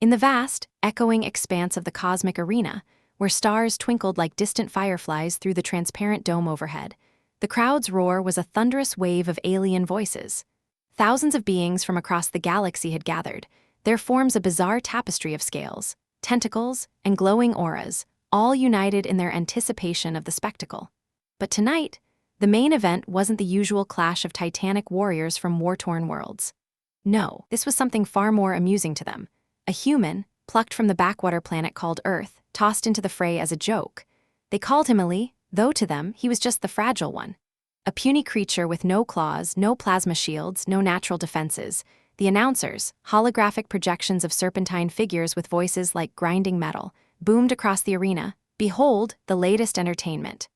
In the vast, echoing expanse of the cosmic arena, where stars twinkled like distant fireflies through the transparent dome overhead, the crowd's roar was a thunderous wave of alien voices. Thousands of beings from across the galaxy had gathered, their forms a bizarre tapestry of scales, tentacles, and glowing auras, all united in their anticipation of the spectacle. But tonight, the main event wasn't the usual clash of titanic warriors from war-torn worlds. No, this was something far more amusing to them. A human, plucked from the backwater planet called Earth, tossed into the fray as a joke. They called him Ali, though to them, he was just the fragile one. A puny creature with no claws, no plasma shields, no natural defenses. The announcers, holographic projections of serpentine figures with voices like grinding metal, boomed across the arena. Behold, the latest entertainment.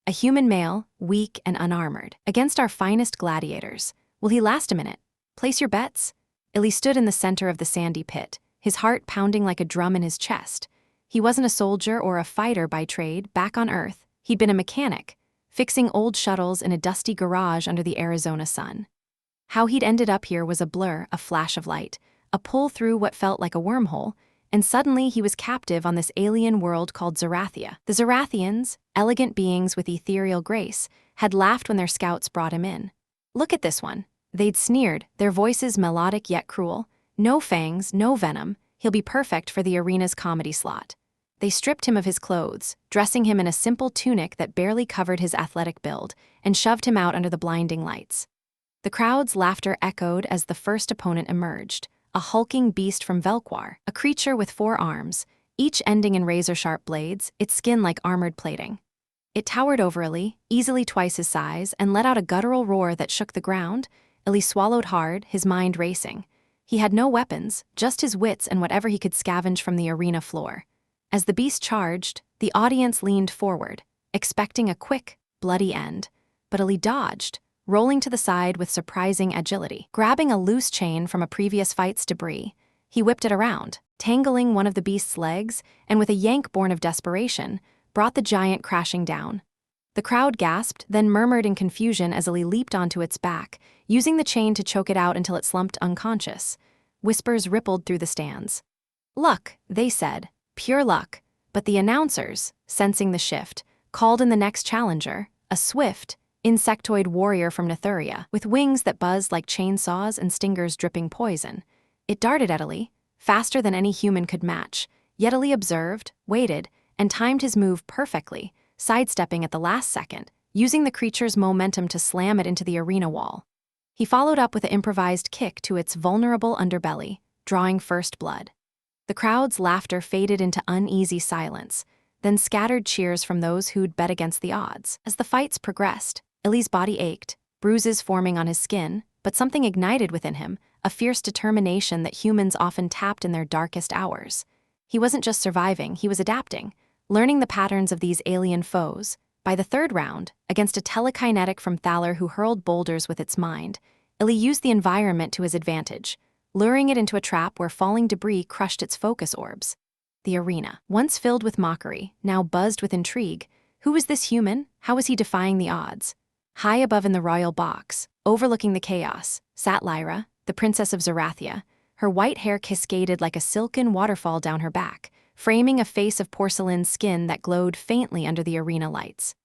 A human male, weak and unarmored, against our finest gladiators. Will he last a minute? Place your bets. Ali stood in the center of the sandy pit, his heart pounding like a drum in his chest. He wasn't a soldier or a fighter by trade. Back on Earth, he'd been a mechanic, fixing old shuttles in a dusty garage under the Arizona sun. How he'd ended up here was a blur, a flash of light, a pull through what felt like a wormhole, and suddenly he was captive on this alien world called Zerathia. The Zerathians, elegant beings with ethereal grace, had laughed when their scouts brought him in. Look at this one. They'd sneered, their voices melodic yet cruel. No fangs, no venom, he'll be perfect for the arena's comedy slot. They stripped him of his clothes, dressing him in a simple tunic that barely covered his athletic build, and shoved him out under the blinding lights. The crowd's laughter echoed as the first opponent emerged, a hulking beast from Velquar, a creature with 4 arms, each ending in razor-sharp blades, its skin like armored plating. It towered over Ali, easily twice his size, and let out a guttural roar that shook the ground. Ali swallowed hard, his mind racing. He had no weapons, just his wits and whatever he could scavenge from the arena floor. As the beast charged, the audience leaned forward, expecting a quick, bloody end. But Ali dodged, rolling to the side with surprising agility. Grabbing a loose chain from a previous fight's debris, he whipped it around, tangling one of the beast's legs, and with a yank born of desperation, brought the giant crashing down. The crowd gasped, then murmured in confusion as Ali leaped onto its back, using the chain to choke it out until it slumped unconscious. Whispers rippled through the stands. Luck, they said, pure luck. But the announcers, sensing the shift, called in the next challenger, a swift, insectoid warrior from Nethuria, with wings that buzzed like chainsaws and stingers dripping poison. It darted at Ali, faster than any human could match, yet Ali observed, waited, and timed his move perfectly, sidestepping at the last second, using the creature's momentum to slam it into the arena wall. He followed up with an improvised kick to its vulnerable underbelly, drawing first blood. The crowd's laughter faded into uneasy silence, then scattered cheers from those who'd bet against the odds. As the fights progressed, Ali's body ached, bruises forming on his skin, but something ignited within him, a fierce determination that humans often tapped in their darkest hours. He wasn't just surviving, he was adapting, learning the patterns of these alien foes. By the 3rd round, against a telekinetic from Thaler who hurled boulders with its mind, Ali used the environment to his advantage, luring it into a trap where falling debris crushed its focus orbs. The arena, once filled with mockery, now buzzed with intrigue. Who was this human? How was he defying the odds? High above in the royal box, overlooking the chaos, sat Lyra, the Princess of Zerathia. Her white hair cascaded like a silken waterfall down her back, framing a face of porcelain skin that glowed faintly under the arena lights.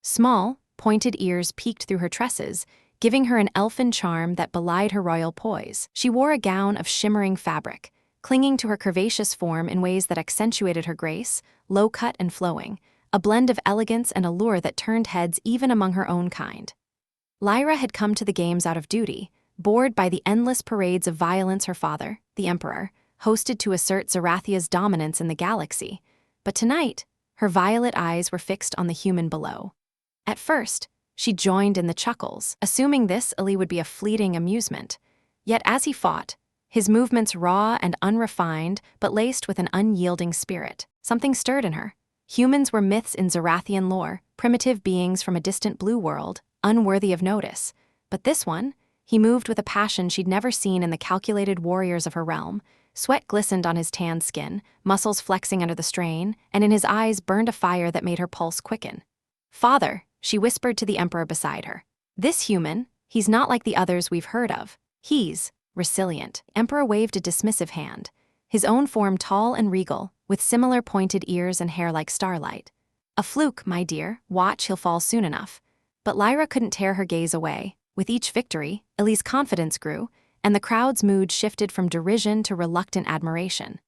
Small, pointed ears peeked through her tresses, giving her an elfin charm that belied her royal poise. She wore a gown of shimmering fabric, clinging to her curvaceous form in ways that accentuated her grace, low-cut and flowing, a blend of elegance and allure that turned heads even among her own kind. Lyra had come to the games out of duty, bored by the endless parades of violence her father, the Emperor, hosted to assert Zerathia's dominance in the galaxy. But tonight, her violet eyes were fixed on the human below. At first, she joined in the chuckles, assuming this Ali would be a fleeting amusement. Yet as he fought, his movements raw and unrefined but laced with an unyielding spirit, something stirred in her. Humans were myths in Zerathian lore, primitive beings from a distant blue world, unworthy of notice. But this one, he moved with a passion she'd never seen in the calculated warriors of her realm. Sweat glistened on his tanned skin, muscles flexing under the strain, and in his eyes burned a fire that made her pulse quicken. "Father," she whispered to the Emperor beside her. "This human, he's not like the others we've heard of. He's resilient." Emperor waved a dismissive hand. his own form tall and regal, with similar pointed ears and hair like starlight. "A fluke, my dear, watch, he'll fall soon enough." But Lyra couldn't tear her gaze away. With each victory, Ellie's confidence grew, and the crowd's mood shifted from derision to reluctant admiration.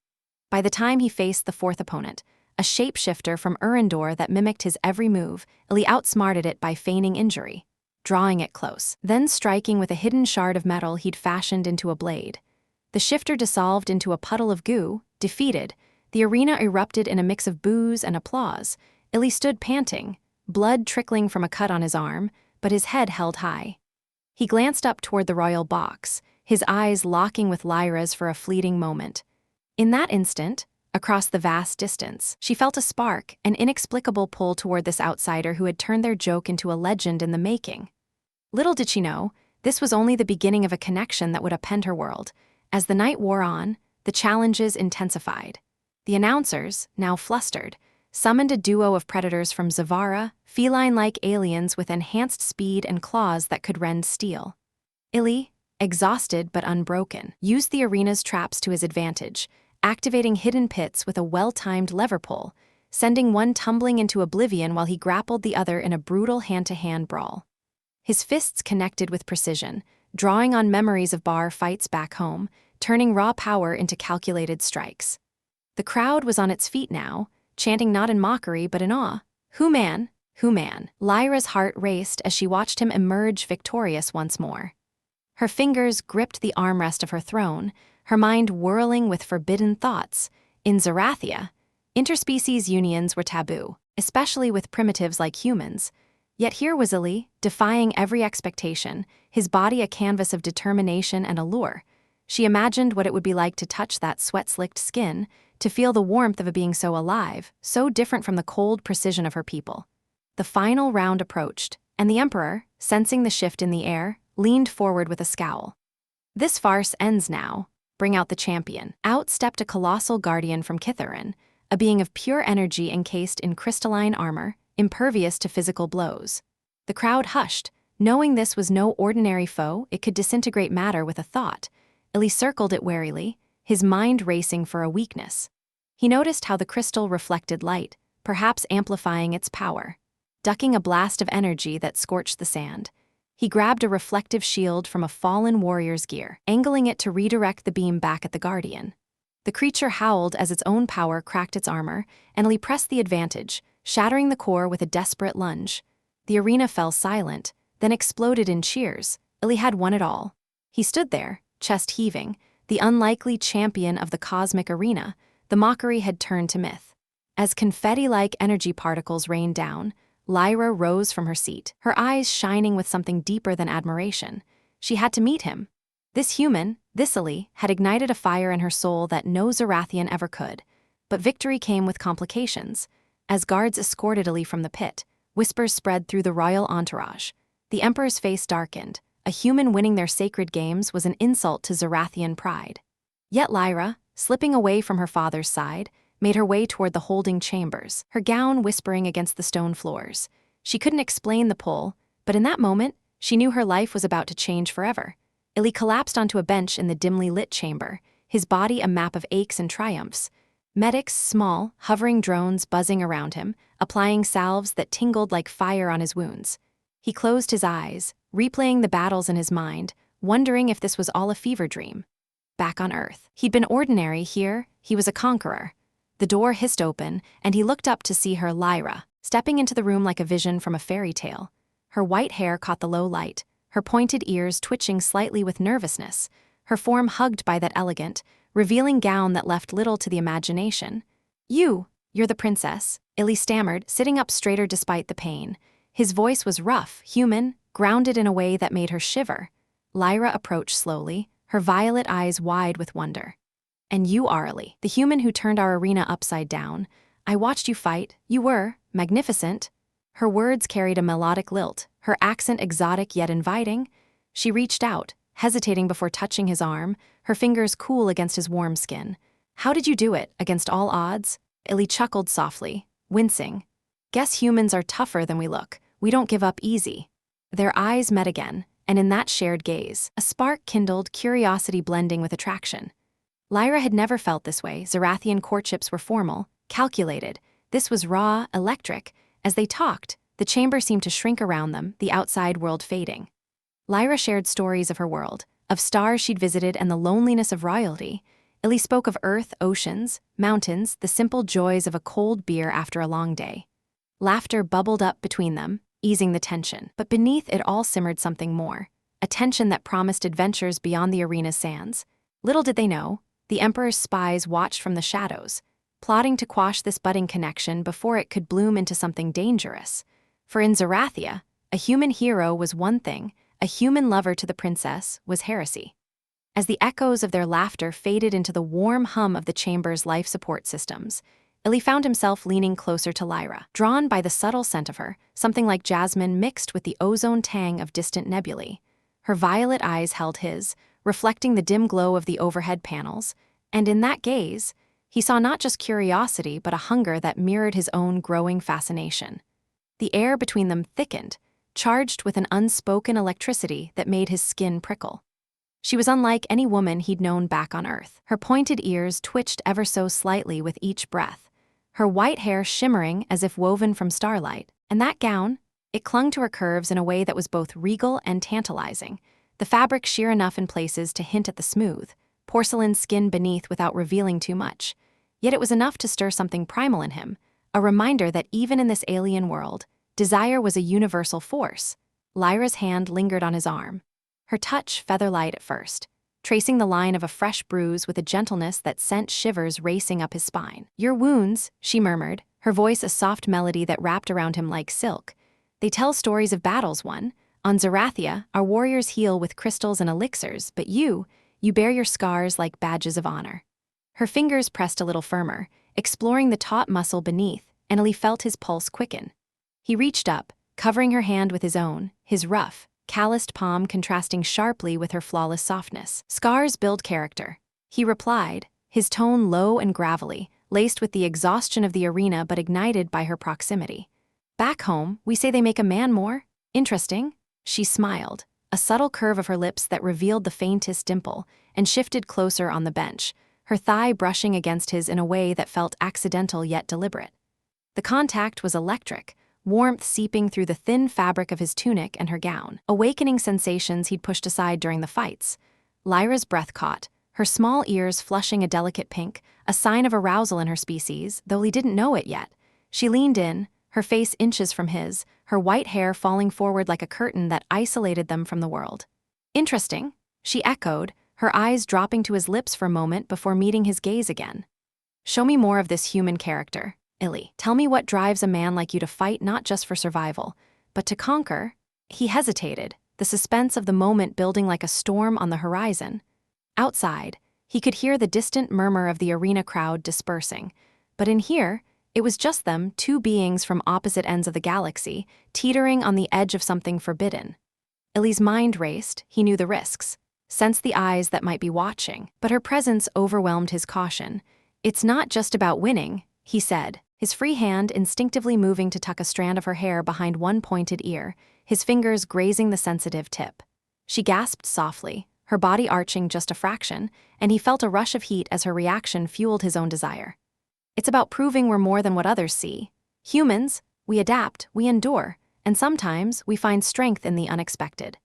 By the time he faced the fourth opponent, a shapeshifter from Urindor that mimicked his every move, Ellie outsmarted it by feigning injury, drawing it close, then striking with a hidden shard of metal he'd fashioned into a blade. The shifter dissolved into a puddle of goo. Defeated, the arena erupted in a mix of boos and applause. Ellie stood panting, blood trickling from a cut on his arm, but his head held high. He glanced up toward the royal box, his eyes locking with Lyra's for a fleeting moment. In that instant, across the vast distance, she felt a spark, an inexplicable pull toward this outsider who had turned their joke into a legend in the making. Little did she know, this was only the beginning of a connection that would upend her world. As the night wore on, the challenges intensified. The announcers, now flustered, summoned a duo of predators from Zavara, feline-like aliens with enhanced speed and claws that could rend steel. Illy, exhausted but unbroken, used the arena's traps to his advantage, activating hidden pits with a well-timed lever pull, sending one tumbling into oblivion while he grappled the other in a brutal hand-to-hand brawl. His fists connected with precision, drawing on memories of bar fights back home, turning raw power into calculated strikes. The crowd was on its feet now, chanting not in mockery but in awe. "Who man? Who man?" Lyra's heart raced as she watched him emerge victorious once more. Her fingers gripped the armrest of her throne, her mind whirling with forbidden thoughts. In Zerathia, interspecies unions were taboo, especially with primitives like humans. Yet here was Illy, defying every expectation, his body a canvas of determination and allure. She imagined what it would be like to touch that sweat-slicked skin, to feel the warmth of a being so alive, so different from the cold precision of her people. The final round approached, and the Emperor, sensing the shift in the air, leaned forward with a scowl. "This farce ends now. Bring out the champion." Out stepped a colossal guardian from Kitharin, a being of pure energy encased in crystalline armor, impervious to physical blows. The crowd hushed, knowing this was no ordinary foe. It could disintegrate matter with a thought. Illy circled it warily, his mind racing for a weakness. He noticed how the crystal reflected light, perhaps amplifying its power. Ducking a blast of energy that scorched the sand, he grabbed a reflective shield from a fallen warrior's gear, angling it to redirect the beam back at the guardian. The creature howled as its own power cracked its armor, and Illy pressed the advantage, shattering the core with a desperate lunge. The arena fell silent, then exploded in cheers. Illy had won it all. He stood there, chest heaving, the unlikely champion of the cosmic arena. The mockery had turned to myth. As confetti-like energy particles rained down, Lyra rose from her seat, her eyes shining with something deeper than admiration. She had to meet him. This human, this Illy, had ignited a fire in her soul that no Zerathian ever could. But victory came with complications. As guards escorted Illy from the pit, whispers spread through the royal entourage. The Emperor's face darkened. A human winning their sacred games was an insult to Zerathian pride. Yet Lyra, slipping away from her father's side, made her way toward the holding chambers, her gown whispering against the stone floors. She couldn't explain the pull, but in that moment, she knew her life was about to change forever. Illy collapsed onto a bench in the dimly lit chamber, his body a map of aches and triumphs. Medics, small, hovering drones buzzing around him, applying salves that tingled like fire on his wounds. He closed his eyes, replaying the battles in his mind, wondering if this was all a fever dream. Back on Earth, he'd been ordinary. Here, he was a conqueror. The door hissed open, and he looked up to see her, Lyra, stepping into the room like a vision from a fairy tale. Her white hair caught the low light, her pointed ears twitching slightly with nervousness, her form hugged by that elegant, revealing gown that left little to the imagination. You're the princess," Illy stammered, sitting up straighter despite the pain. His voice was rough, human, grounded in a way that made her shiver. Lyra approached slowly, her violet eyes wide with wonder. "And you are Illy, the human who turned our arena upside down. I watched you fight. You were magnificent." Her words carried a melodic lilt, her accent exotic yet inviting. She reached out, hesitating before touching his arm, her fingers cool against his warm skin. "How did you do it, against all odds?" Illy chuckled softly, wincing. "Guess humans are tougher than we look. We don't give up easy." Their eyes met again, and in that shared gaze, a spark kindled, curiosity blending with attraction. Lyra had never felt this way. Zerathian courtships were formal, calculated. This was raw, electric. As they talked, the chamber seemed to shrink around them, the outside world fading. Lyra shared stories of her world, of stars she'd visited and the loneliness of royalty. Illy spoke of earth, oceans, mountains, the simple joys of a cold beer after a long day. Laughter bubbled up between them, easing the tension. But beneath it all simmered something more, a tension that promised adventures beyond the arena's sands. Little did they know, the Emperor's spies watched from the shadows, plotting to quash this budding connection before it could bloom into something dangerous. For in Zerathia, a human hero was one thing, a human lover to the princess was heresy. As the echoes of their laughter faded into the warm hum of the chamber's life support systems, Illy found himself leaning closer to Lyra, drawn by the subtle scent of her, something like jasmine mixed with the ozone tang of distant nebulae. Her violet eyes held his, reflecting the dim glow of the overhead panels, and in that gaze, he saw not just curiosity but a hunger that mirrored his own growing fascination. The air between them thickened, charged with an unspoken electricity that made his skin prickle. She was unlike any woman he'd known back on Earth. Her pointed ears twitched ever so slightly with each breath, her white hair shimmering as if woven from starlight, and that gown, it clung to her curves in a way that was both regal and tantalizing, the fabric sheer enough in places to hint at the smooth, porcelain skin beneath without revealing too much. Yet it was enough to stir something primal in him, a reminder that even in this alien world, desire was a universal force. Lyra's hand lingered on his arm, her touch feather-light at first, tracing the line of a fresh bruise with a gentleness that sent shivers racing up his spine. "Your wounds," she murmured, her voice a soft melody that wrapped around him like silk. "They tell stories of battles won. On Zerathia, our warriors heal with crystals and elixirs, but you bear your scars like badges of honor." Her fingers pressed a little firmer, exploring the taut muscle beneath, and Illy felt his pulse quicken. He reached up, covering her hand with his own, his rough, calloused palm contrasting sharply with her flawless softness. "Scars build character," he replied, his tone low and gravelly, laced with the exhaustion of the arena but ignited by her proximity. "Back home, we say they make a man more interesting." She smiled, a subtle curve of her lips that revealed the faintest dimple, and shifted closer on the bench, her thigh brushing against his in a way that felt accidental yet deliberate. The contact was electric, warmth seeping through the thin fabric of his tunic and her gown, awakening sensations he'd pushed aside during the fights. Lyra's breath caught, her small ears flushing a delicate pink, a sign of arousal in her species, though he didn't know it yet. She leaned in, her face inches from his, her white hair falling forward like a curtain that isolated them from the world. "Interesting," she echoed, her eyes dropping to his lips for a moment before meeting his gaze again. "Show me more of this human character, Illy. Tell me what drives a man like you to fight not just for survival, but to conquer." He hesitated, the suspense of the moment building like a storm on the horizon. Outside, he could hear the distant murmur of the arena crowd dispersing, but in here, it was just them, two beings from opposite ends of the galaxy, teetering on the edge of something forbidden. Illy's mind raced, he knew the risks, sensed the eyes that might be watching, but her presence overwhelmed his caution. "It's not just about winning," he said, his free hand instinctively moving to tuck a strand of her hair behind one pointed ear, his fingers grazing the sensitive tip. She gasped softly, her body arching just a fraction, and he felt a rush of heat as her reaction fueled his own desire. "It's about proving we're more than what others see. Humans, we adapt, we endure, and sometimes we find strength in the unexpected."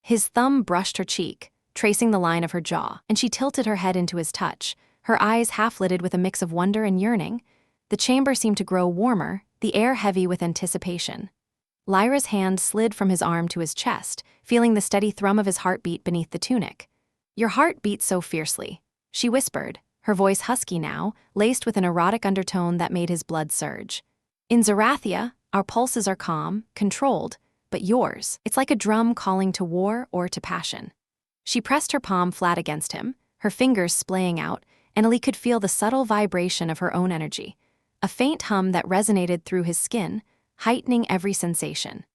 His thumb brushed her cheek, tracing the line of her jaw, and she tilted her head into his touch, her eyes half-lidded with a mix of wonder and yearning. The chamber seemed to grow warmer, the air heavy with anticipation. Lyra's hand slid from his arm to his chest, feeling the steady thrum of his heartbeat beneath the tunic. "Your heart beats so fiercely," she whispered, her voice husky now, laced with an erotic undertone that made his blood surge. "In Zerathia, our pulses are calm, controlled, but yours, it's like a drum calling to war or to passion." She pressed her palm flat against him, her fingers splaying out, and Illy could feel the subtle vibration of her own energy, a faint hum that resonated through his skin, heightening every sensation.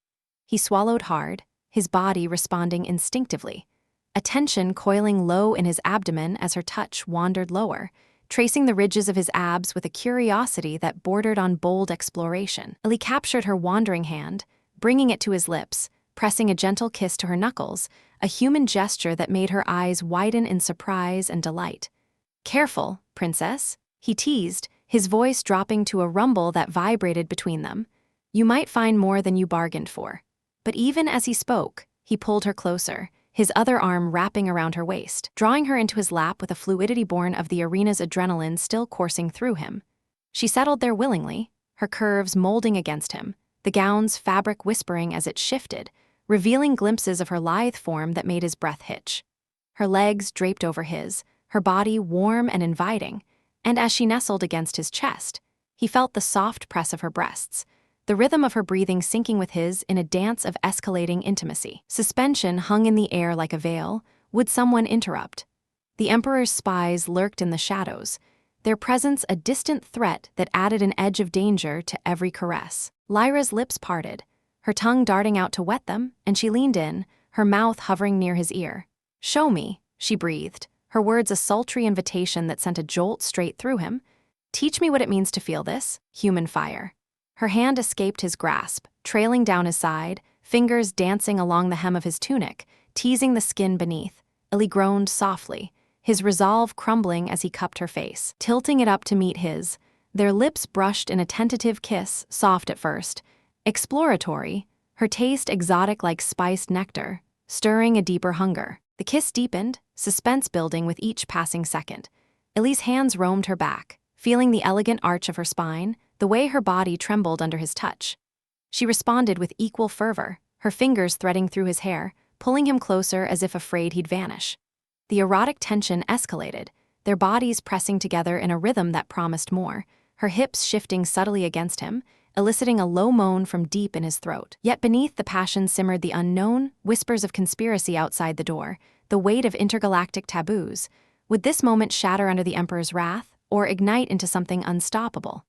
He swallowed hard, his body responding instinctively, a tension coiling low in his abdomen as her touch wandered lower, tracing the ridges of his abs with a curiosity that bordered on bold exploration. Illy captured her wandering hand, bringing it to his lips, pressing a gentle kiss to her knuckles, a human gesture that made her eyes widen in surprise and delight. "Careful, princess," he teased, his voice dropping to a rumble that vibrated between them. "You might find more than you bargained for." But even as he spoke, he pulled her closer, his other arm wrapping around her waist, drawing her into his lap with a fluidity born of the arena's adrenaline still coursing through him. She settled there willingly, her curves molding against him, the gown's fabric whispering as it shifted, revealing glimpses of her lithe form that made his breath hitch. Her legs draped over his, her body warm and inviting, and as she nestled against his chest, he felt the soft press of her breasts, the rhythm of her breathing syncing with his in a dance of escalating intimacy. Suspension hung in the air like a veil. Would someone interrupt? The Emperor's spies lurked in the shadows, their presence a distant threat that added an edge of danger to every caress. Lyra's lips parted, her tongue darting out to wet them, and she leaned in, her mouth hovering near his ear. "Show me," she breathed, her words a sultry invitation that sent a jolt straight through him. "Teach me what it means to feel this, human fire." Her hand escaped his grasp, trailing down his side, fingers dancing along the hem of his tunic, teasing the skin beneath. Illy groaned softly, his resolve crumbling as he cupped her face, tilting it up to meet his. Their lips brushed in a tentative kiss, soft at first, exploratory, her taste exotic like spiced nectar, stirring a deeper hunger. The kiss deepened, suspense building with each passing second. Illy's hands roamed her back, feeling the elegant arch of her spine, the way her body trembled under his touch. She responded with equal fervor, her fingers threading through his hair, pulling him closer as if afraid he'd vanish. The erotic tension escalated, their bodies pressing together in a rhythm that promised more, her hips shifting subtly against him, eliciting a low moan from deep in his throat. Yet beneath the passion simmered the unknown, whispers of conspiracy outside the door, the weight of intergalactic taboos. Would this moment shatter under the Emperor's wrath, or ignite into something unstoppable?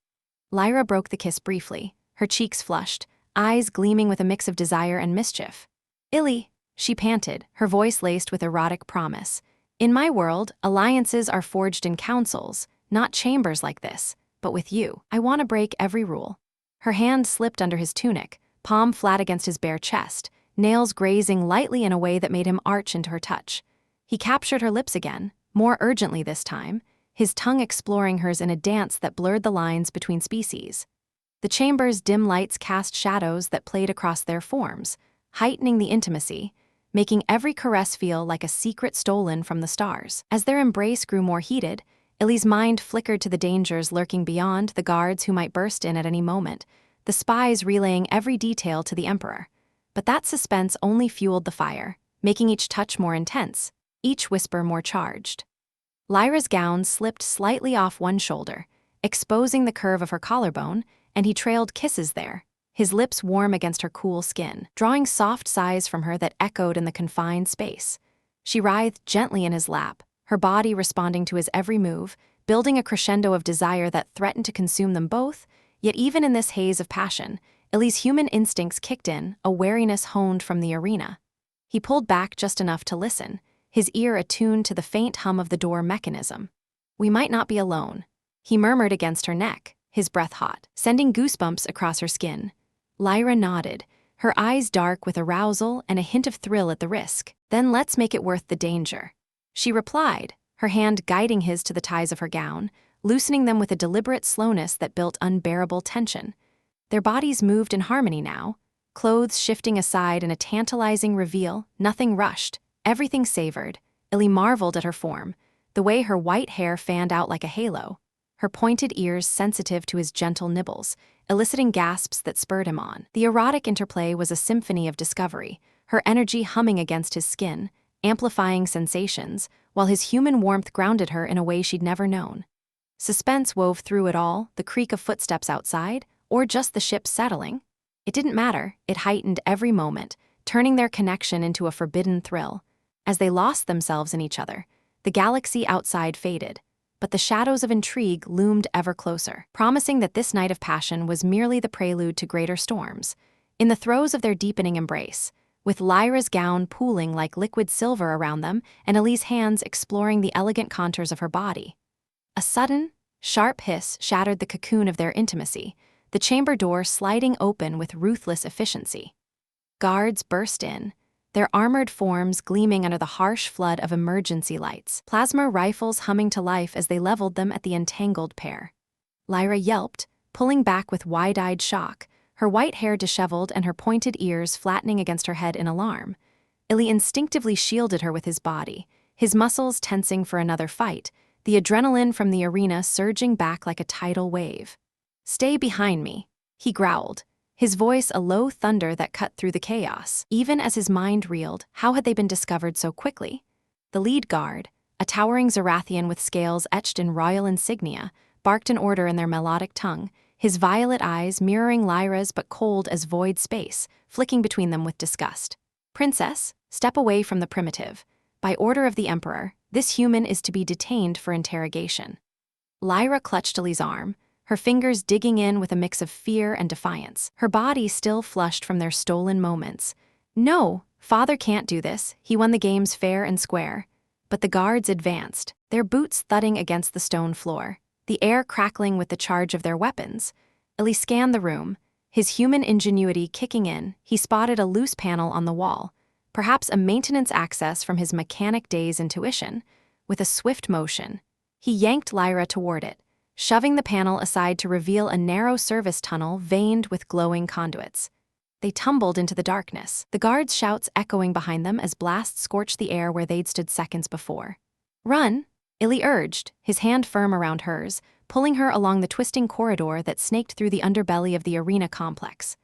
Lyra broke the kiss briefly, her cheeks flushed, eyes gleaming with a mix of desire and mischief. "Illy," she panted, her voice laced with erotic promise. "In my world, alliances are forged in councils, not chambers like this, but with you, I want to break every rule." Her hand slipped under his tunic, palm flat against his bare chest, nails grazing lightly in a way that made him arch into her touch. He captured her lips again, more urgently this time, his tongue exploring hers in a dance that blurred the lines between species. The chamber's dim lights cast shadows that played across their forms, heightening the intimacy, making every caress feel like a secret stolen from the stars. As their embrace grew more heated, Illy's mind flickered to the dangers lurking beyond, the guards who might burst in at any moment, the spies relaying every detail to the Emperor. But that suspense only fueled the fire, making each touch more intense, each whisper more charged. Lyra's gown slipped slightly off one shoulder, exposing the curve of her collarbone, and he trailed kisses there, his lips warm against her cool skin, drawing soft sighs from her that echoed in the confined space. She writhed gently in his lap, her body responding to his every move, building a crescendo of desire that threatened to consume them both. Yet even in this haze of passion, Illy's human instincts kicked in, a wariness honed from the arena. He pulled back just enough to listen, his ear attuned to the faint hum of the door mechanism. "We might not be alone," he murmured against her neck, his breath hot, sending goosebumps across her skin. Lyra nodded, her eyes dark with arousal and a hint of thrill at the risk. "Then let's make it worth the danger," she replied, her hand guiding his to the ties of her gown, loosening them with a deliberate slowness that built unbearable tension. Their bodies moved in harmony now, clothes shifting aside in a tantalizing reveal, nothing rushed, everything savored. Illy marveled at her form, the way her white hair fanned out like a halo, her pointed ears sensitive to his gentle nibbles, eliciting gasps that spurred him on. The erotic interplay was a symphony of discovery, her energy humming against his skin, amplifying sensations, while his human warmth grounded her in a way she'd never known. Suspense wove through it all, the creak of footsteps outside, or just the ship settling. It didn't matter, it heightened every moment, turning their connection into a forbidden thrill. As they lost themselves in each other, the galaxy outside faded, but the shadows of intrigue loomed ever closer, promising that this night of passion was merely the prelude to greater storms. In the throes of their deepening embrace, with Lyra's gown pooling like liquid silver around them and Illy's hands exploring the elegant contours of her body, a sudden, sharp hiss shattered the cocoon of their intimacy, the chamber door sliding open with ruthless efficiency. Guards burst in, their armored forms gleaming under the harsh flood of emergency lights, plasma rifles humming to life as they leveled them at the entangled pair. Lyra yelped, pulling back with wide-eyed shock, her white hair disheveled and her pointed ears flattening against her head in alarm. Illy instinctively shielded her with his body, his muscles tensing for another fight, the adrenaline from the arena surging back like a tidal wave. "Stay behind me," he growled, his voice a low thunder that cut through the chaos. Even as his mind reeled, how had they been discovered so quickly? The lead guard, a towering Zerathian with scales etched in royal insignia, barked an order in their melodic tongue, his violet eyes mirroring Lyra's but cold as void space, flicking between them with disgust. "Princess, step away from the primitive. By order of the Emperor, this human is to be detained for interrogation." Lyra clutched Illy's arm, her fingers digging in with a mix of fear and defiance, her body still flushed from their stolen moments. "No, father can't do this, he won the games fair and square." But the guards advanced, their boots thudding against the stone floor, the air crackling with the charge of their weapons. Illy scanned the room, his human ingenuity kicking in. He spotted a loose panel on the wall, perhaps a maintenance access from his mechanic days intuition. With a swift motion, he yanked Lyra toward it, shoving the panel aside to reveal a narrow service tunnel veined with glowing conduits. They tumbled into the darkness, the guards' shouts echoing behind them as blasts scorched the air where they'd stood seconds before. "Run," Illy urged, his hand firm around hers, pulling her along the twisting corridor that snaked through the underbelly of the arena complex.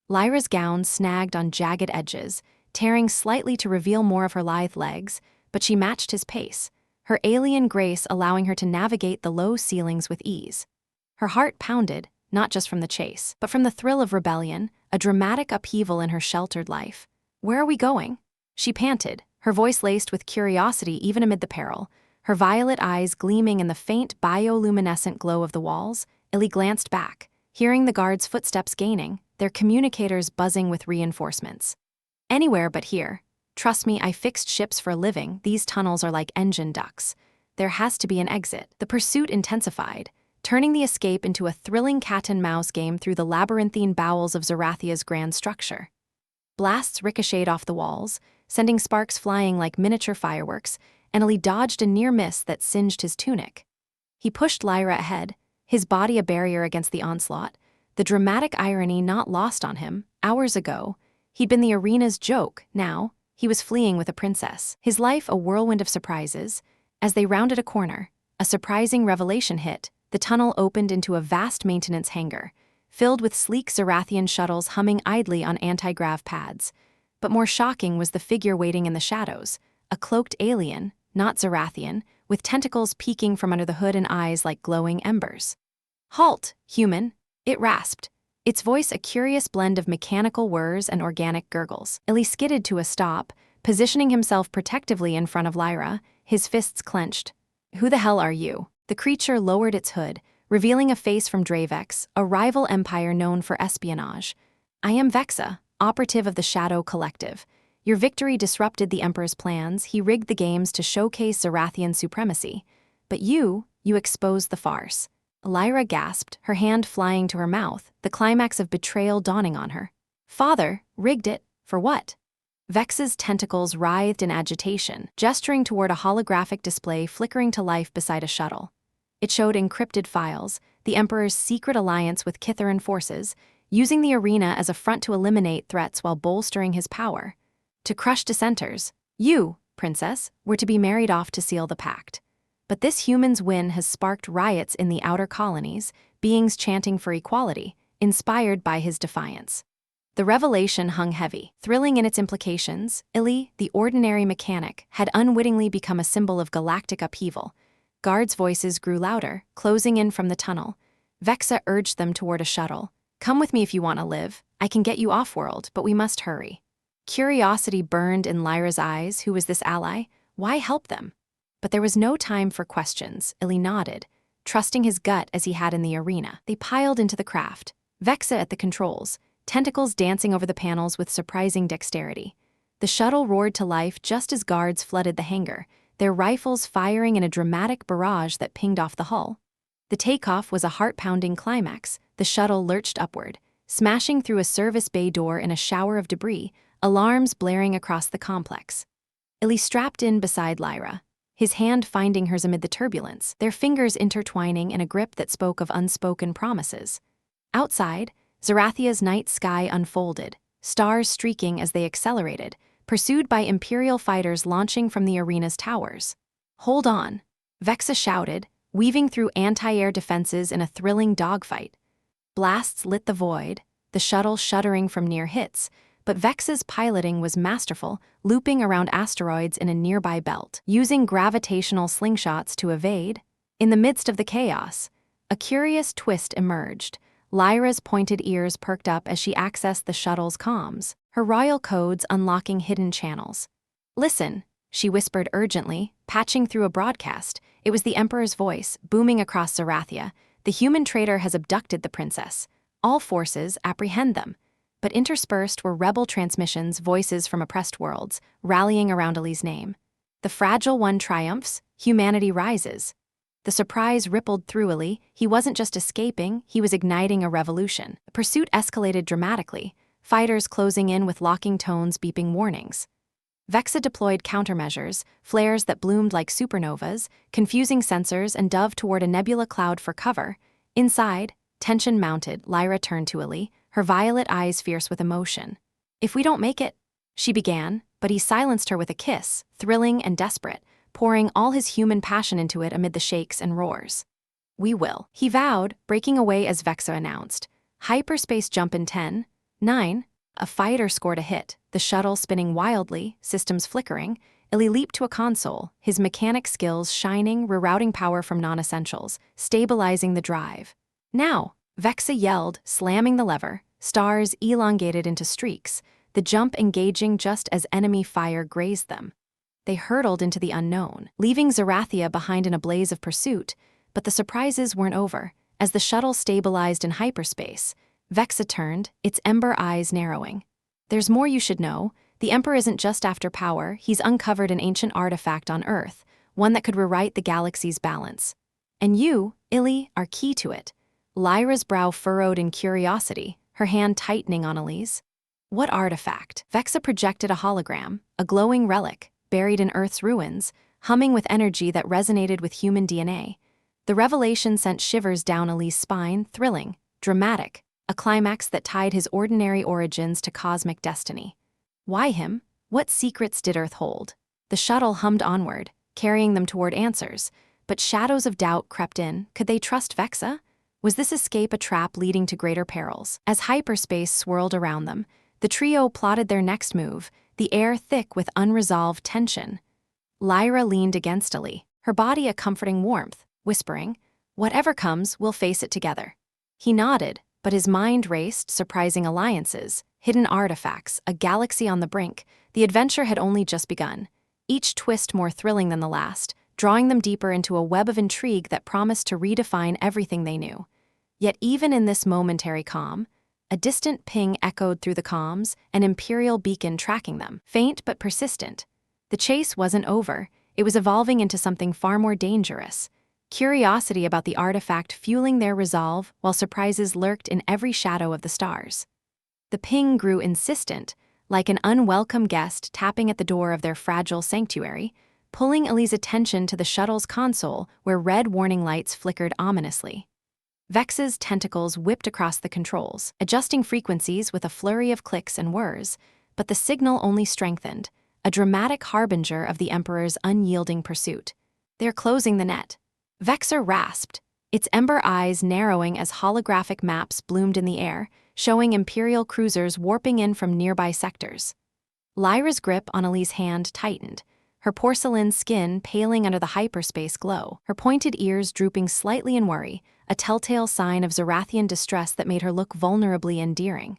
Lyra's gown snagged on jagged edges, tearing slightly to reveal more of her lithe legs, but she matched his pace, her alien grace allowing her to navigate the low ceilings with ease. Her heart pounded, not just from the chase, but from the thrill of rebellion, a dramatic upheaval in her sheltered life. "Where are we going?" she panted, her voice laced with curiosity even amid the peril, her violet eyes gleaming in the faint bioluminescent glow of the walls. Illy glanced back, hearing the guards' footsteps gaining, their communicators buzzing with reinforcements. "Anywhere but here. Trust me, I fixed ships for a living. These tunnels are like engine ducts. There has to be an exit." The pursuit intensified, turning the escape into a thrilling cat-and-mouse game through the labyrinthine bowels of Zerathia's grand structure. Blasts ricocheted off the walls, sending sparks flying like miniature fireworks, and Illy dodged a near miss that singed his tunic. He pushed Lyra ahead, his body a barrier against the onslaught, the dramatic irony not lost on him. Hours ago, he'd been the arena's joke. Now, he was fleeing with a princess, his life a whirlwind of surprises. As they rounded a corner, a surprising revelation hit. The tunnel opened into a vast maintenance hangar, filled with sleek Zerathian shuttles humming idly on anti-grav pads. But more shocking was the figure waiting in the shadows, a cloaked alien, not Zerathian, with tentacles peeking from under the hood and eyes like glowing embers. "Halt, human," it rasped, its voice a curious blend of mechanical whirs and organic gurgles. Illy skidded to a stop, positioning himself protectively in front of Lyra, his fists clenched. "Who the hell are you?" The creature lowered its hood, revealing a face from Dravex, a rival empire known for espionage. "I am Vexa, operative of the Shadow Collective. Your victory disrupted the Emperor's plans. He rigged the games to showcase Zerathian supremacy. But you exposed the farce." Lyra gasped, her hand flying to her mouth, the climax of betrayal dawning on her. "Father, rigged it? For what?" Vex's tentacles writhed in agitation, gesturing toward a holographic display flickering to life beside a shuttle. It showed encrypted files, the Emperor's secret alliance with Kitharan forces, using the arena as a front to eliminate threats while bolstering his power. To crush dissenters, you, Princess, were to be married off to seal the pact. But this human's win has sparked riots in the outer colonies, beings chanting for equality, inspired by his defiance. The revelation hung heavy, thrilling in its implications. Illy, the ordinary mechanic, had unwittingly become a symbol of galactic upheaval. Guards' voices grew louder, closing in from the tunnel. Vexa urged them toward a shuttle. "Come with me if you want to live. I can get you off-world, but we must hurry." Curiosity burned in Lyra's eyes. Who was this ally? Why help them? But there was no time for questions. Illy nodded, trusting his gut as he had in the arena. They piled into the craft, Vexa at the controls, tentacles dancing over the panels with surprising dexterity. The shuttle roared to life just as guards flooded the hangar, their rifles firing in a dramatic barrage that pinged off the hull. The takeoff was a heart-pounding climax. The shuttle lurched upward, smashing through a service bay door in a shower of debris, alarms blaring across the complex. Illy strapped in beside Lyra, his hand finding hers amid the turbulence, their fingers intertwining in a grip that spoke of unspoken promises. Outside, Zerathia's night sky unfolded, stars streaking as they accelerated, pursued by Imperial fighters launching from the arena's towers. "Hold on," Vexa shouted, weaving through anti-air defenses in a thrilling dogfight. Blasts lit the void, the shuttle shuddering from near hits, but Vex's piloting was masterful, looping around asteroids in a nearby belt, using gravitational slingshots to evade. In the midst of the chaos, a curious twist emerged. Lyra's pointed ears perked up as she accessed the shuttle's comms, her royal codes unlocking hidden channels. "Listen," she whispered urgently, patching through a broadcast. It was the Emperor's voice, booming across Zerathia. "The human traitor has abducted the princess. All forces apprehend them." But interspersed were rebel transmissions, voices from oppressed worlds, rallying around Illy's name. "The fragile one triumphs, humanity rises." The surprise rippled through Illy. He wasn't just escaping, he was igniting a revolution. The pursuit escalated dramatically, fighters closing in with locking tones beeping warnings. Vexa deployed countermeasures, flares that bloomed like supernovas, confusing sensors, and dove toward a nebula cloud for cover. Inside, tension mounted. Lyra turned to Illy, her violet eyes fierce with emotion. "If we don't make it," she began, but he silenced her with a kiss, thrilling and desperate, pouring all his human passion into it amid the shakes and roars. "We will," he vowed, breaking away as Vexa announced. "Hyperspace jump in 10, 9. A fighter scored a hit, the shuttle spinning wildly, systems flickering. Illy leaped to a console, his mechanic skills shining, rerouting power from non-essentials, stabilizing the drive. "Now!" Vexa yelled, slamming the lever, stars elongated into streaks, the jump engaging just as enemy fire grazed them. They hurtled into the unknown, leaving Zerathia behind in a blaze of pursuit, but the surprises weren't over. As the shuttle stabilized in hyperspace, Vexa turned, its ember eyes narrowing. "There's more you should know. The Emperor isn't just after power, he's uncovered an ancient artifact on Earth, one that could rewrite the galaxy's balance. And you, Illy, are key to it." Lyra's brow furrowed in curiosity, her hand tightening on Illy's. "What artifact?" Vexa projected a hologram, a glowing relic, buried in Earth's ruins, humming with energy that resonated with human DNA. The revelation sent shivers down Illy's spine, thrilling, dramatic, a climax that tied his ordinary origins to cosmic destiny. Why him? What secrets did Earth hold? The shuttle hummed onward, carrying them toward answers, but shadows of doubt crept in. Could they trust Vexa? Was this escape a trap leading to greater perils? As hyperspace swirled around them, the trio plotted their next move, the air thick with unresolved tension. Lyra leaned against Illy, her body a comforting warmth, whispering, "Whatever comes, we'll face it together." He nodded, but his mind raced, surprising alliances, hidden artifacts, a galaxy on the brink. The adventure had only just begun, each twist more thrilling than the last, drawing them deeper into a web of intrigue that promised to redefine everything they knew. Yet even in this momentary calm, a distant ping echoed through the comms, an Imperial beacon tracking them, faint but persistent. The chase wasn't over, it was evolving into something far more dangerous. Curiosity about the artifact fueling their resolve, while surprises lurked in every shadow of the stars. The ping grew insistent, like an unwelcome guest tapping at the door of their fragile sanctuary, pulling Illy's attention to the shuttle's console where red warning lights flickered ominously. Vex's tentacles whipped across the controls, adjusting frequencies with a flurry of clicks and whirs, but the signal only strengthened, a dramatic harbinger of the Emperor's unyielding pursuit. "They're closing the net." Vexa rasped, its ember eyes narrowing as holographic maps bloomed in the air, showing Imperial cruisers warping in from nearby sectors. Lyra's grip on Illy's hand tightened, her porcelain skin paling under the hyperspace glow, her pointed ears drooping slightly in worry, a telltale sign of Zerathian distress that made her look vulnerably endearing.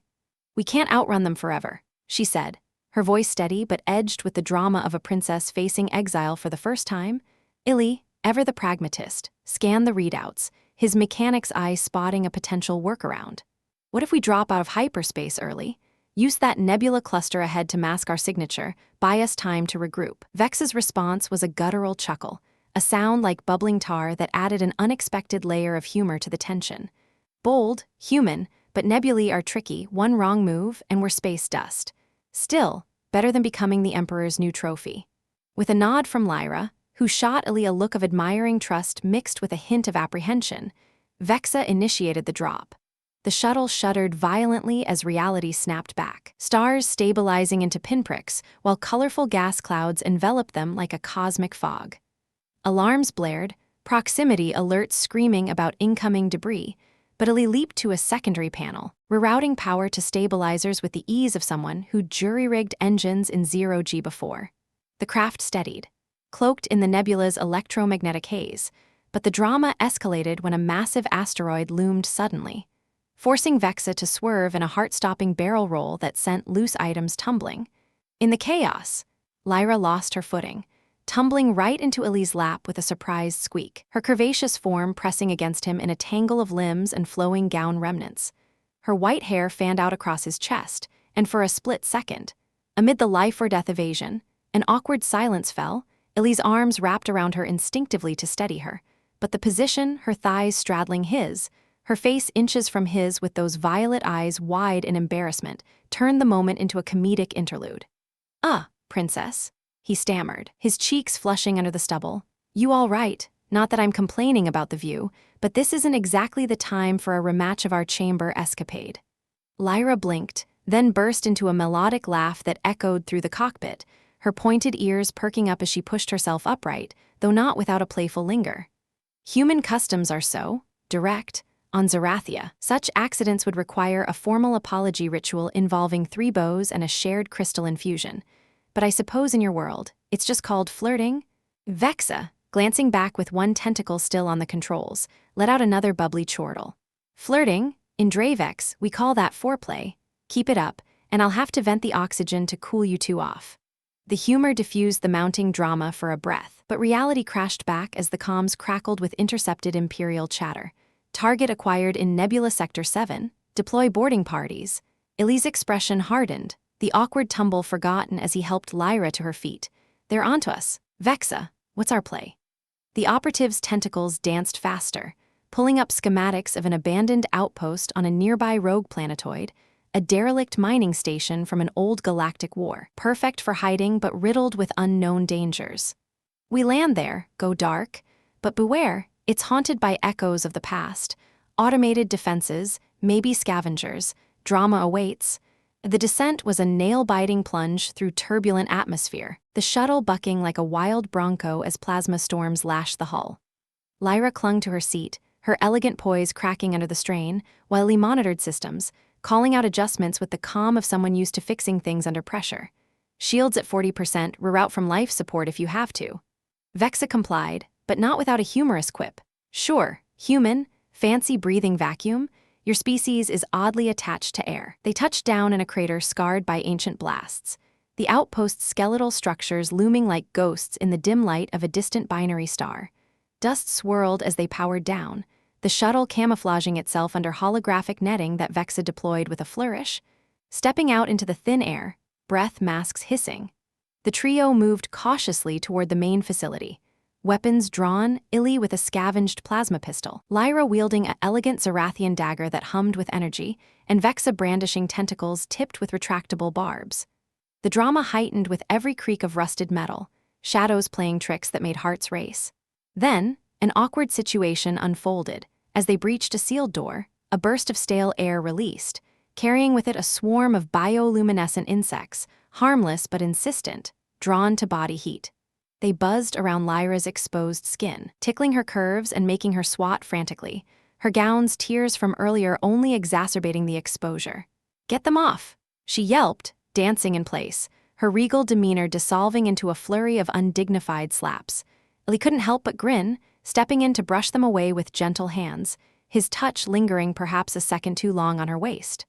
"We can't outrun them forever," she said, her voice steady but edged with the drama of a princess facing exile for the first time. Illy, ever the pragmatist, scanned the readouts, his mechanic's eye spotting a potential workaround. "What if we drop out of hyperspace early? Use that nebula cluster ahead to mask our signature, buy us time to regroup." Vex's response was a guttural chuckle, a sound like bubbling tar that added an unexpected layer of humor to the tension. "Bold, human, but nebulae are tricky, one wrong move and we're space dust." Still, better than becoming the Emperor's new trophy. With a nod from Lyra, who shot Illy a look of admiring trust mixed with a hint of apprehension, Vexa initiated the drop. The shuttle shuddered violently as reality snapped back, stars stabilizing into pinpricks while colorful gas clouds enveloped them like a cosmic fog. Alarms blared, proximity alerts screaming about incoming debris, but Illy leaped to a secondary panel, rerouting power to stabilizers with the ease of someone who'd jury-rigged engines in zero-G before. The craft steadied, cloaked in the nebula's electromagnetic haze, but the drama escalated when a massive asteroid loomed suddenly, forcing Vexa to swerve in a heart-stopping barrel roll that sent loose items tumbling. In the chaos, Lyra lost her footing, tumbling right into Illy's lap with a surprised squeak, her curvaceous form pressing against him in a tangle of limbs and flowing gown remnants. Her white hair fanned out across his chest, and for a split second, amid the life-or-death evasion, an awkward silence fell. Illy's arms wrapped around her instinctively to steady her, but the position, her thighs straddling his, her face inches from his with those violet eyes wide in embarrassment, turned the moment into a comedic interlude. Princess," he stammered, his cheeks flushing under the stubble. "You all right? Not that I'm complaining about the view, but this isn't exactly the time for a rematch of our chamber escapade." Lyra blinked, then burst into a melodic laugh that echoed through the cockpit, her pointed ears perking up as she pushed herself upright, though not without a playful linger. Human customs are so direct. On Zerathia, such accidents would require a formal apology ritual involving 3 bows and a shared crystal infusion. But I suppose in your world, it's just called flirting? Vexa, glancing back with one tentacle still on the controls, let out another bubbly chortle. "Flirting? In Dravex, we call that foreplay. Keep it up, and I'll have to vent the oxygen to cool you two off." The humor diffused the mounting drama for a breath, but reality crashed back as the comms crackled with intercepted Imperial chatter. "Target acquired in Nebula Sector 7. Deploy boarding parties." Illy's expression hardened, the awkward tumble forgotten as he helped Lyra to her feet. "They're onto us. Vexa, what's our play?" The operative's tentacles danced faster, pulling up schematics of an abandoned outpost on a nearby rogue planetoid, a derelict mining station from an old galactic war, perfect for hiding but riddled with unknown dangers. "We land there, go dark, but beware, it's haunted by echoes of the past, automated defenses, maybe scavengers, drama awaits." The descent was a nail-biting plunge through turbulent atmosphere, the shuttle bucking like a wild bronco as plasma storms lashed the hull. Lyra clung to her seat, her elegant poise cracking under the strain, while Illy monitored systems, calling out adjustments with the calm of someone used to fixing things under pressure. "Shields at 40%, reroute from life support if you have to." Vexa complied, but not without a humorous quip. "Sure, human, fancy breathing vacuum. Your species is oddly attached to air." They touched down in a crater scarred by ancient blasts, the outpost's skeletal structures looming like ghosts in the dim light of a distant binary star. Dust swirled as they powered down, the shuttle camouflaging itself under holographic netting that Vexa deployed with a flourish. Stepping out into the thin air, breath masks hissing, the trio moved cautiously toward the main facility. Weapons drawn, Illy with a scavenged plasma pistol, Lyra wielding an elegant Zerathian dagger that hummed with energy, and Vexa brandishing tentacles tipped with retractable barbs. The drama heightened with every creak of rusted metal, shadows playing tricks that made hearts race. Then, an awkward situation unfolded. As they breached a sealed door, a burst of stale air released, carrying with it a swarm of bioluminescent insects, harmless but insistent, drawn to body heat. They buzzed around Lyra's exposed skin, tickling her curves and making her swat frantically, her gown's tears from earlier only exacerbating the exposure. "Get them off!" she yelped, dancing in place, her regal demeanor dissolving into a flurry of undignified slaps. Illy couldn't help but grin, stepping in to brush them away with gentle hands, his touch lingering perhaps a second too long on her waist.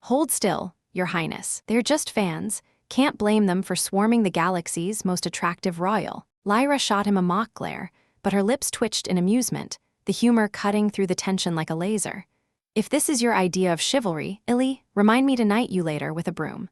"Hold still, Your Highness. They're just fans. Can't blame them for swarming the galaxy's most attractive royal." Lyra shot him a mock glare, but her lips twitched in amusement, the humor cutting through the tension like a laser. "If this is your idea of chivalry, Illy, remind me to knight you later with a broom."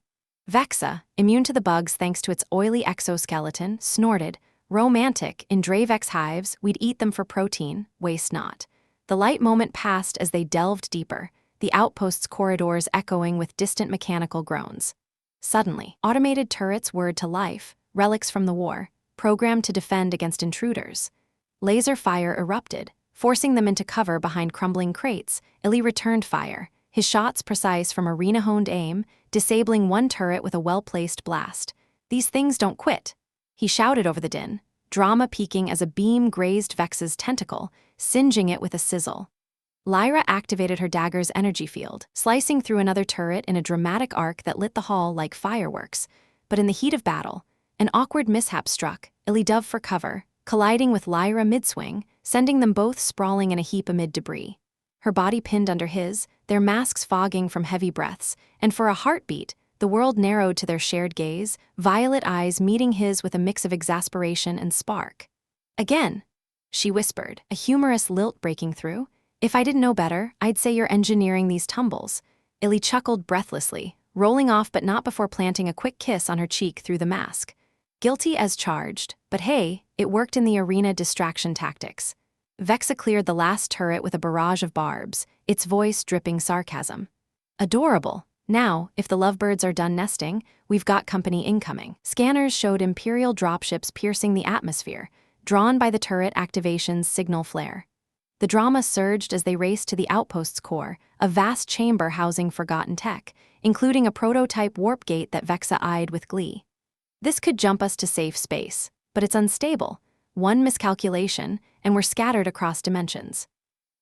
Vexa, immune to the bugs thanks to its oily exoskeleton, snorted, "Romantic, in Dravex hives, we'd eat them for protein, waste not." The light moment passed as they delved deeper, the outpost's corridors echoing with distant mechanical groans. Suddenly, automated turrets whirred to life, relics from the war, programmed to defend against intruders. Laser fire erupted, forcing them into cover behind crumbling crates. Illy returned fire, his shots precise from arena-honed aim, disabling one turret with a well-placed blast. "These things don't quit," he shouted over the din, drama peaking as a beam grazed Vexa's tentacle, singeing it with a sizzle. Lyra activated her dagger's energy field, slicing through another turret in a dramatic arc that lit the hall like fireworks. But in the heat of battle, an awkward mishap struck. Illy dove for cover, colliding with Lyra mid-swing, sending them both sprawling in a heap amid debris. Her body pinned under his, their masks fogging from heavy breaths, and for a heartbeat, the world narrowed to their shared gaze, violet eyes meeting his with a mix of exasperation and spark. "Again," she whispered, a humorous lilt breaking through. "If I didn't know better, I'd say you're engineering these tumbles." Illy chuckled breathlessly, rolling off but not before planting a quick kiss on her cheek through the mask. Guilty as charged, but hey, it worked in the arena distraction tactics. Vexa cleared the last turret with a barrage of barbs, its voice dripping sarcasm. "Adorable. Now, if the lovebirds are done nesting, we've got company incoming." Scanners showed Imperial dropships piercing the atmosphere, drawn by the turret activation's signal flare. The drama surged as they raced to the outpost's core, a vast chamber housing forgotten tech, including a prototype warp gate that Vexa eyed with glee. "This could jump us to safe space, but it's unstable. One miscalculation, and we're scattered across dimensions."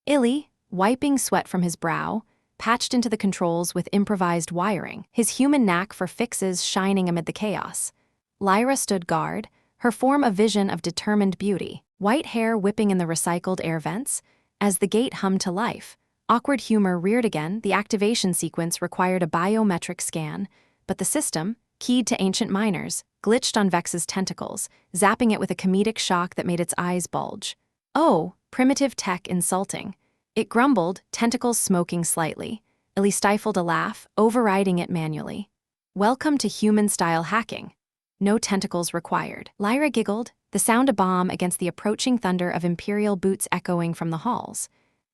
Illy, wiping sweat from his brow, patched into the controls with improvised wiring, his human knack for fixes shining amid the chaos. Lyra stood guard, her form a vision of determined beauty, white hair whipping in the recycled air vents. As the gate hummed to life, awkward humor reared again. The activation sequence required a biometric scan, but the system, keyed to ancient miners, glitched on Vex's tentacles, zapping it with a comedic shock that made its eyes bulge. "Oh, primitive tech insulting." It grumbled, tentacles smoking slightly. Illy stifled a laugh, overriding it manually. "Welcome to human-style hacking. No tentacles required." Lyra giggled, the sound a bomb against the approaching thunder of Imperial boots echoing from the halls.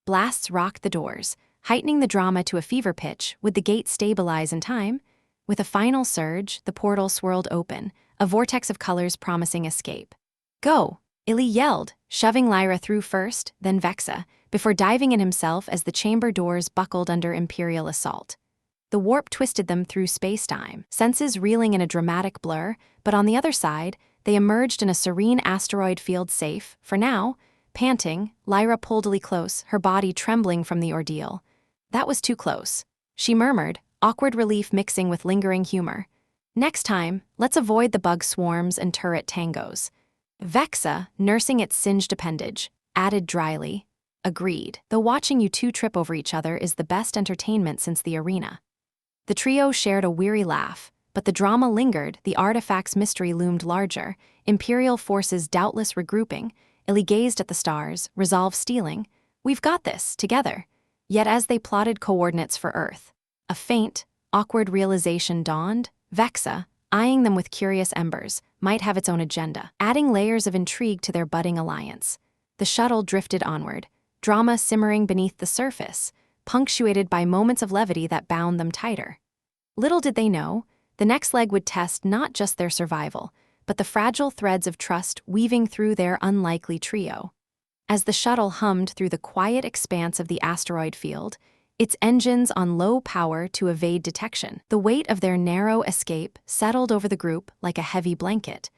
Blasts rocked the doors, heightening the drama to a fever pitch. Would the gate stabilize in time? With a final surge, the portal swirled open, a vortex of colors promising escape. "Go!" Illy yelled, shoving Lyra through first, then Vexa, before diving in himself as the chamber doors buckled under Imperial assault. The warp twisted them through space-time, senses reeling in a dramatic blur, but on the other side, they emerged in a serene asteroid field safe. For now, panting, Lyra pulled Illy close, her body trembling from the ordeal. "That was too close," she murmured, awkward relief mixing with lingering humor. "Next time, let's avoid the bug swarms and turret tangos." Vexa, nursing its singed appendage, added dryly, "Agreed, though watching you two trip over each other is the best entertainment since the arena." The trio shared a weary laugh, but the drama lingered. The artifact's mystery loomed larger, Imperial forces doubtless regrouping. Illy gazed at the stars, resolve stealing. "We've got this, together." Yet as they plotted coordinates for Earth, a faint, awkward realization dawned. Vexa, eyeing them with curious embers, might have its own agenda, adding layers of intrigue to their budding alliance. The shuttle drifted onward, drama simmering beneath the surface, punctuated by moments of levity that bound them tighter. Little did they know, the next leg would test not just their survival, but the fragile threads of trust weaving through their unlikely trio. As the shuttle hummed through the quiet expanse of the asteroid field, its engines on low power to evade detection, the weight of their narrow escape settled over the group like a heavy blanket.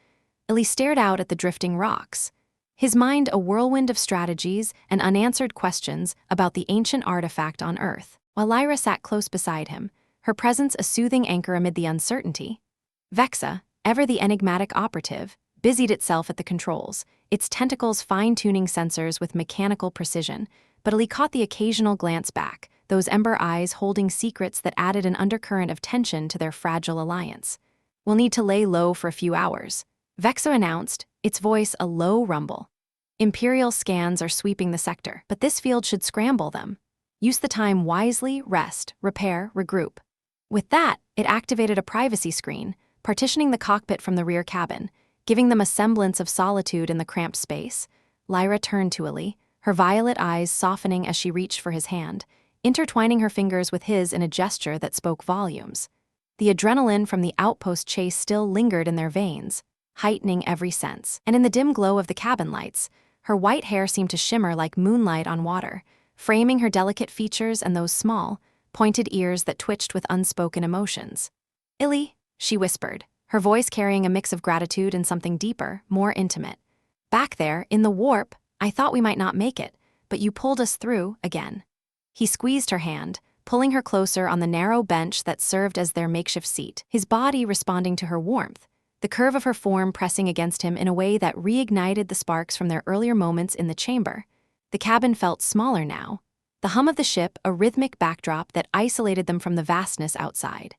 Illy stared out at the drifting rocks, his mind a whirlwind of strategies and unanswered questions about the ancient artifact on Earth, while Lyra sat close beside him, her presence a soothing anchor amid the uncertainty. Vexa, ever the enigmatic operative, busied itself at the controls, its tentacles fine-tuning sensors with mechanical precision, but Illy caught the occasional glance back, those ember eyes holding secrets that added an undercurrent of tension to their fragile alliance. "We'll need to lay low for a few hours," Vexa announced, its voice a low rumble. "Imperial scans are sweeping the sector, but this field should scramble them. Use the time wisely, rest, repair, regroup." With that, it activated a privacy screen, partitioning the cockpit from the rear cabin, giving them a semblance of solitude in the cramped space. Lyra turned to Illy, her violet eyes softening as she reached for his hand, intertwining her fingers with his in a gesture that spoke volumes. The adrenaline from the outpost chase still lingered in their veins, heightening every sense. And in the dim glow of the cabin lights, her white hair seemed to shimmer like moonlight on water, framing her delicate features and those small, pointed ears that twitched with unspoken emotions. "Illy," she whispered, her voice carrying a mix of gratitude and something deeper, more intimate. "Back there, in the warp, I thought we might not make it, but you pulled us through, again." He squeezed her hand, pulling her closer on the narrow bench that served as their makeshift seat, his body responding to her warmth, the curve of her form pressing against him in a way that reignited the sparks from their earlier moments in the chamber. The cabin felt smaller now, the hum of the ship a rhythmic backdrop that isolated them from the vastness outside.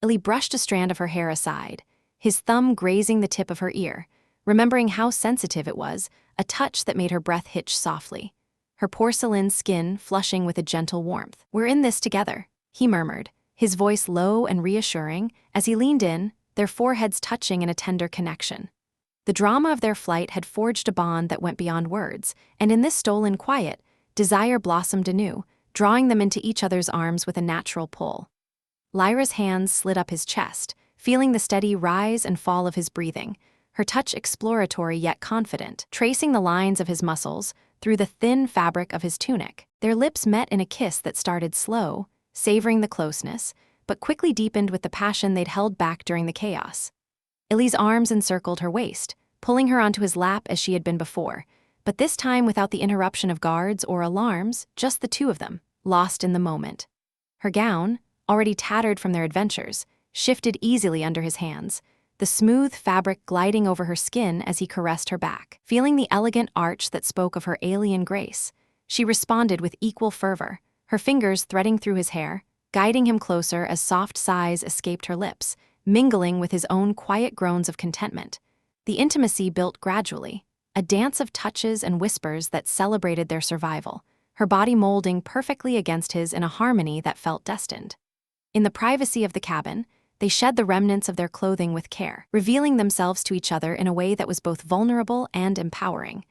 Illy brushed a strand of her hair aside, his thumb grazing the tip of her ear, remembering how sensitive it was, a touch that made her breath hitch softly, her porcelain skin flushing with a gentle warmth. "We're in this together," he murmured, his voice low and reassuring as he leaned in, their foreheads touching in a tender connection. The drama of their flight had forged a bond that went beyond words, and in this stolen quiet, desire blossomed anew, drawing them into each other's arms with a natural pull. Lyra's hands slid up his chest, feeling the steady rise and fall of his breathing, her touch exploratory yet confident, tracing the lines of his muscles through the thin fabric of his tunic. Their lips met in a kiss that started slow, savoring the closeness, but quickly deepened with the passion they'd held back during the chaos. Illy's arms encircled her waist, pulling her onto his lap as she had been before, but this time without the interruption of guards or alarms, just the two of them, lost in the moment. Her gown, already tattered from their adventures, shifted easily under his hands, the smooth fabric gliding over her skin as he caressed her back. Feeling the elegant arch that spoke of her alien grace, she responded with equal fervor, her fingers threading through his hair, guiding him closer as soft sighs escaped her lips, mingling with his own quiet groans of contentment. The intimacy built gradually, a dance of touches and whispers that celebrated their survival, her body molding perfectly against his in a harmony that felt destined. In the privacy of the cabin, they shed the remnants of their clothing with care, revealing themselves to each other in a way that was both vulnerable and empowering.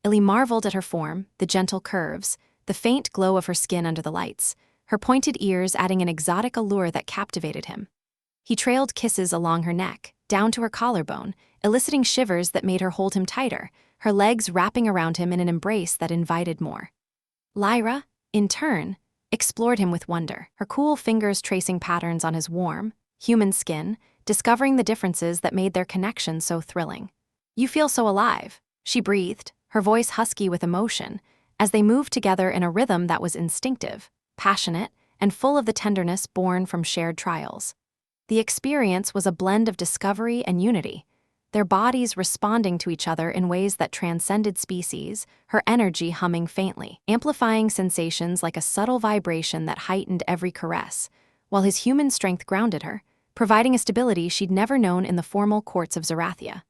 Illy marveled at her form, the gentle curves, the faint glow of her skin under the lights, her pointed ears adding an exotic allure that captivated him. He trailed kisses along her neck, down to her collarbone, eliciting shivers that made her hold him tighter, her legs wrapping around him in an embrace that invited more. Lyra, in turn, explored him with wonder, her cool fingers tracing patterns on his warm, human skin, discovering the differences that made their connection so thrilling. "You feel so alive," she breathed, her voice husky with emotion, as they moved together in a rhythm that was instinctive, passionate, and full of the tenderness born from shared trials. The experience was a blend of discovery and unity, their bodies responding to each other in ways that transcended species, her energy humming faintly, amplifying sensations like a subtle vibration that heightened every caress, while his human strength grounded her, providing a stability she'd never known in the formal courts of Zerathia.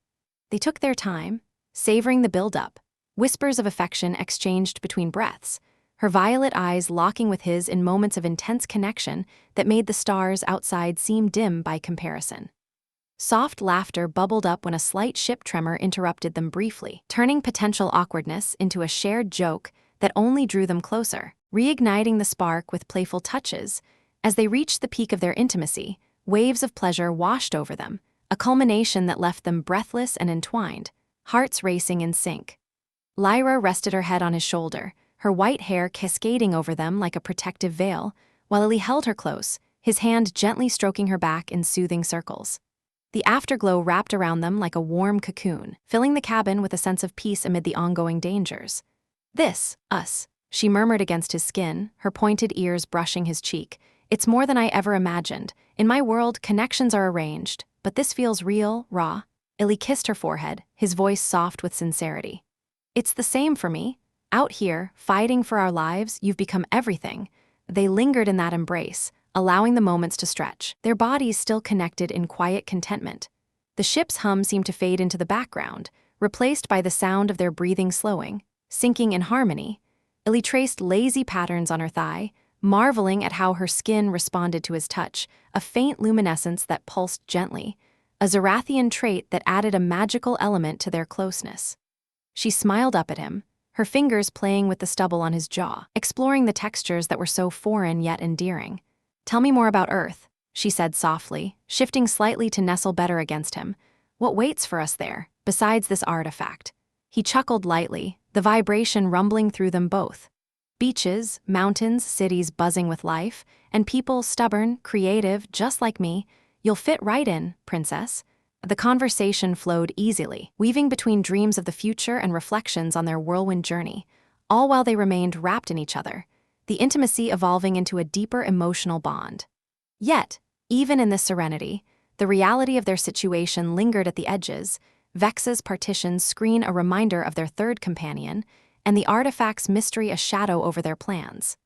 They took their time, savoring the build-up, whispers of affection exchanged between breaths, her violet eyes locking with his in moments of intense connection that made the stars outside seem dim by comparison. Soft laughter bubbled up when a slight ship tremor interrupted them briefly, turning potential awkwardness into a shared joke that only drew them closer, reigniting the spark with playful touches. As they reached the peak of their intimacy, waves of pleasure washed over them, a culmination that left them breathless and entwined, hearts racing in sync. Lyra rested her head on his shoulder, her white hair cascading over them like a protective veil, while Illy held her close, his hand gently stroking her back in soothing circles. The afterglow wrapped around them like a warm cocoon, filling the cabin with a sense of peace amid the ongoing dangers. "This, us," she murmured against his skin, her pointed ears brushing his cheek. "It's more than I ever imagined. In my world, connections are arranged, but this feels real, raw." Illy kissed her forehead, his voice soft with sincerity. "It's the same for me. Out here, fighting for our lives, you've become everything." They lingered in that embrace, allowing the moments to stretch, their bodies still connected in quiet contentment. The ship's hum seemed to fade into the background, replaced by the sound of their breathing slowing, sinking in harmony. Illy traced lazy patterns on her thigh, marveling at how her skin responded to his touch, a faint luminescence that pulsed gently, a Zerathian trait that added a magical element to their closeness. She smiled up at him, her fingers playing with the stubble on his jaw, exploring the textures that were so foreign yet endearing. "Tell me more about Earth," she said softly, shifting slightly to nestle better against him. What waits for us there, besides this artifact? He chuckled lightly, the vibration rumbling through them both. Beaches, mountains, cities buzzing with life, and people stubborn, creative, just like me. You'll fit right in, princess. The conversation flowed easily, weaving between dreams of the future and reflections on their whirlwind journey, all while they remained wrapped in each other, the intimacy evolving into a deeper emotional bond. Yet, even in this serenity, the reality of their situation lingered at the edges. Vexa's partitions screen a reminder of their third companion, and the artifact's mystery a shadow over their plans.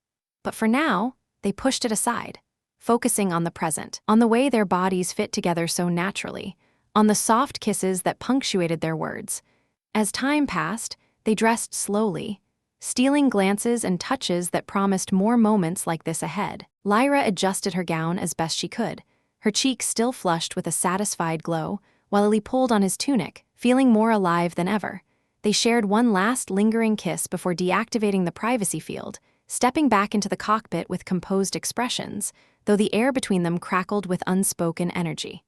But for now, they pushed it aside, focusing on the present, on the way their bodies fit together so naturally, on the soft kisses that punctuated their words. As time passed, they dressed slowly, stealing glances and touches that promised more moments like this ahead. Lyra adjusted her gown as best she could, her cheeks still flushed with a satisfied glow, while Illy pulled on his tunic, feeling more alive than ever. They shared one last lingering kiss before deactivating the privacy field, stepping back into the cockpit with composed expressions, though the air between them crackled with unspoken energy.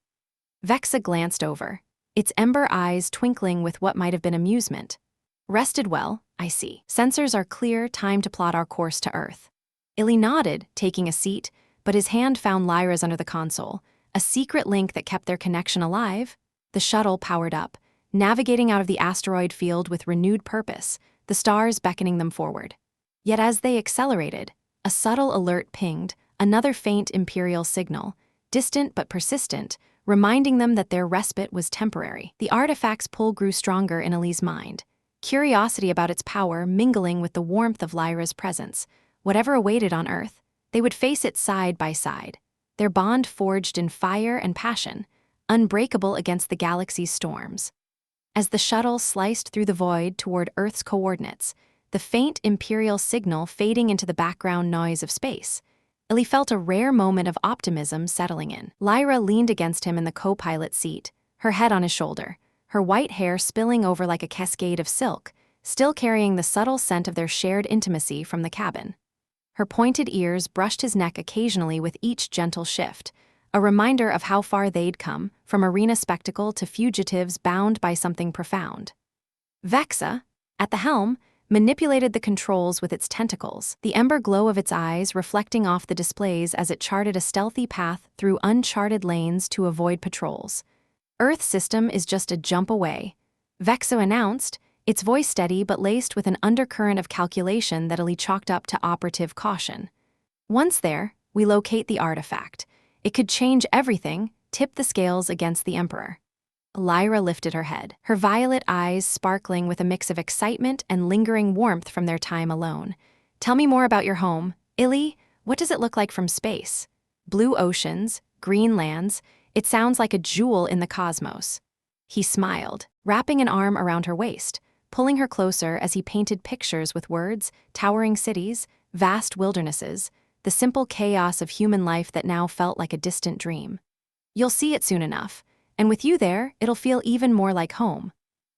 Vexa glanced over, its ember eyes twinkling with what might have been amusement. Rested well, I see. Sensors are clear, time to plot our course to Earth. Illy nodded, taking a seat, but his hand found Lyra's under the console, a secret link that kept their connection alive. The shuttle powered up, navigating out of the asteroid field with renewed purpose, the stars beckoning them forward. Yet as they accelerated, a subtle alert pinged, another faint Imperial signal, distant but persistent, reminding them that their respite was temporary. The artifact's pull grew stronger in Illy's mind, curiosity about its power mingling with the warmth of Lyra's presence. Whatever awaited on Earth, they would face it side by side, their bond forged in fire and passion, unbreakable against the galaxy's storms. As the shuttle sliced through the void toward Earth's coordinates, the faint Imperial signal fading into the background noise of space, Illy felt a rare moment of optimism settling in. Lyra leaned against him in the co-pilot seat, her head on his shoulder, her white hair spilling over like a cascade of silk, still carrying the subtle scent of their shared intimacy from the cabin. Her pointed ears brushed his neck occasionally with each gentle shift, a reminder of how far they'd come, from arena spectacle to fugitives bound by something profound. Vexa, at the helm, manipulated the controls with its tentacles, the ember glow of its eyes reflecting off the displays as it charted a stealthy path through uncharted lanes to avoid patrols. Earth system is just a jump away, Vexa announced, its voice steady but laced with an undercurrent of calculation that Illy chalked up to operative caution. Once there, we locate the artifact. It could change everything, tip the scales against the Emperor. Lyra lifted her head, her violet eyes sparkling with a mix of excitement and lingering warmth from their time alone. Tell me more about your home. Illy, what does it look like from space? Blue oceans, green lands, it sounds like a jewel in the cosmos. He smiled, wrapping an arm around her waist, pulling her closer as he painted pictures with words, towering cities, vast wildernesses, the simple chaos of human life that now felt like a distant dream. You'll see it soon enough, and with you there, it'll feel even more like home.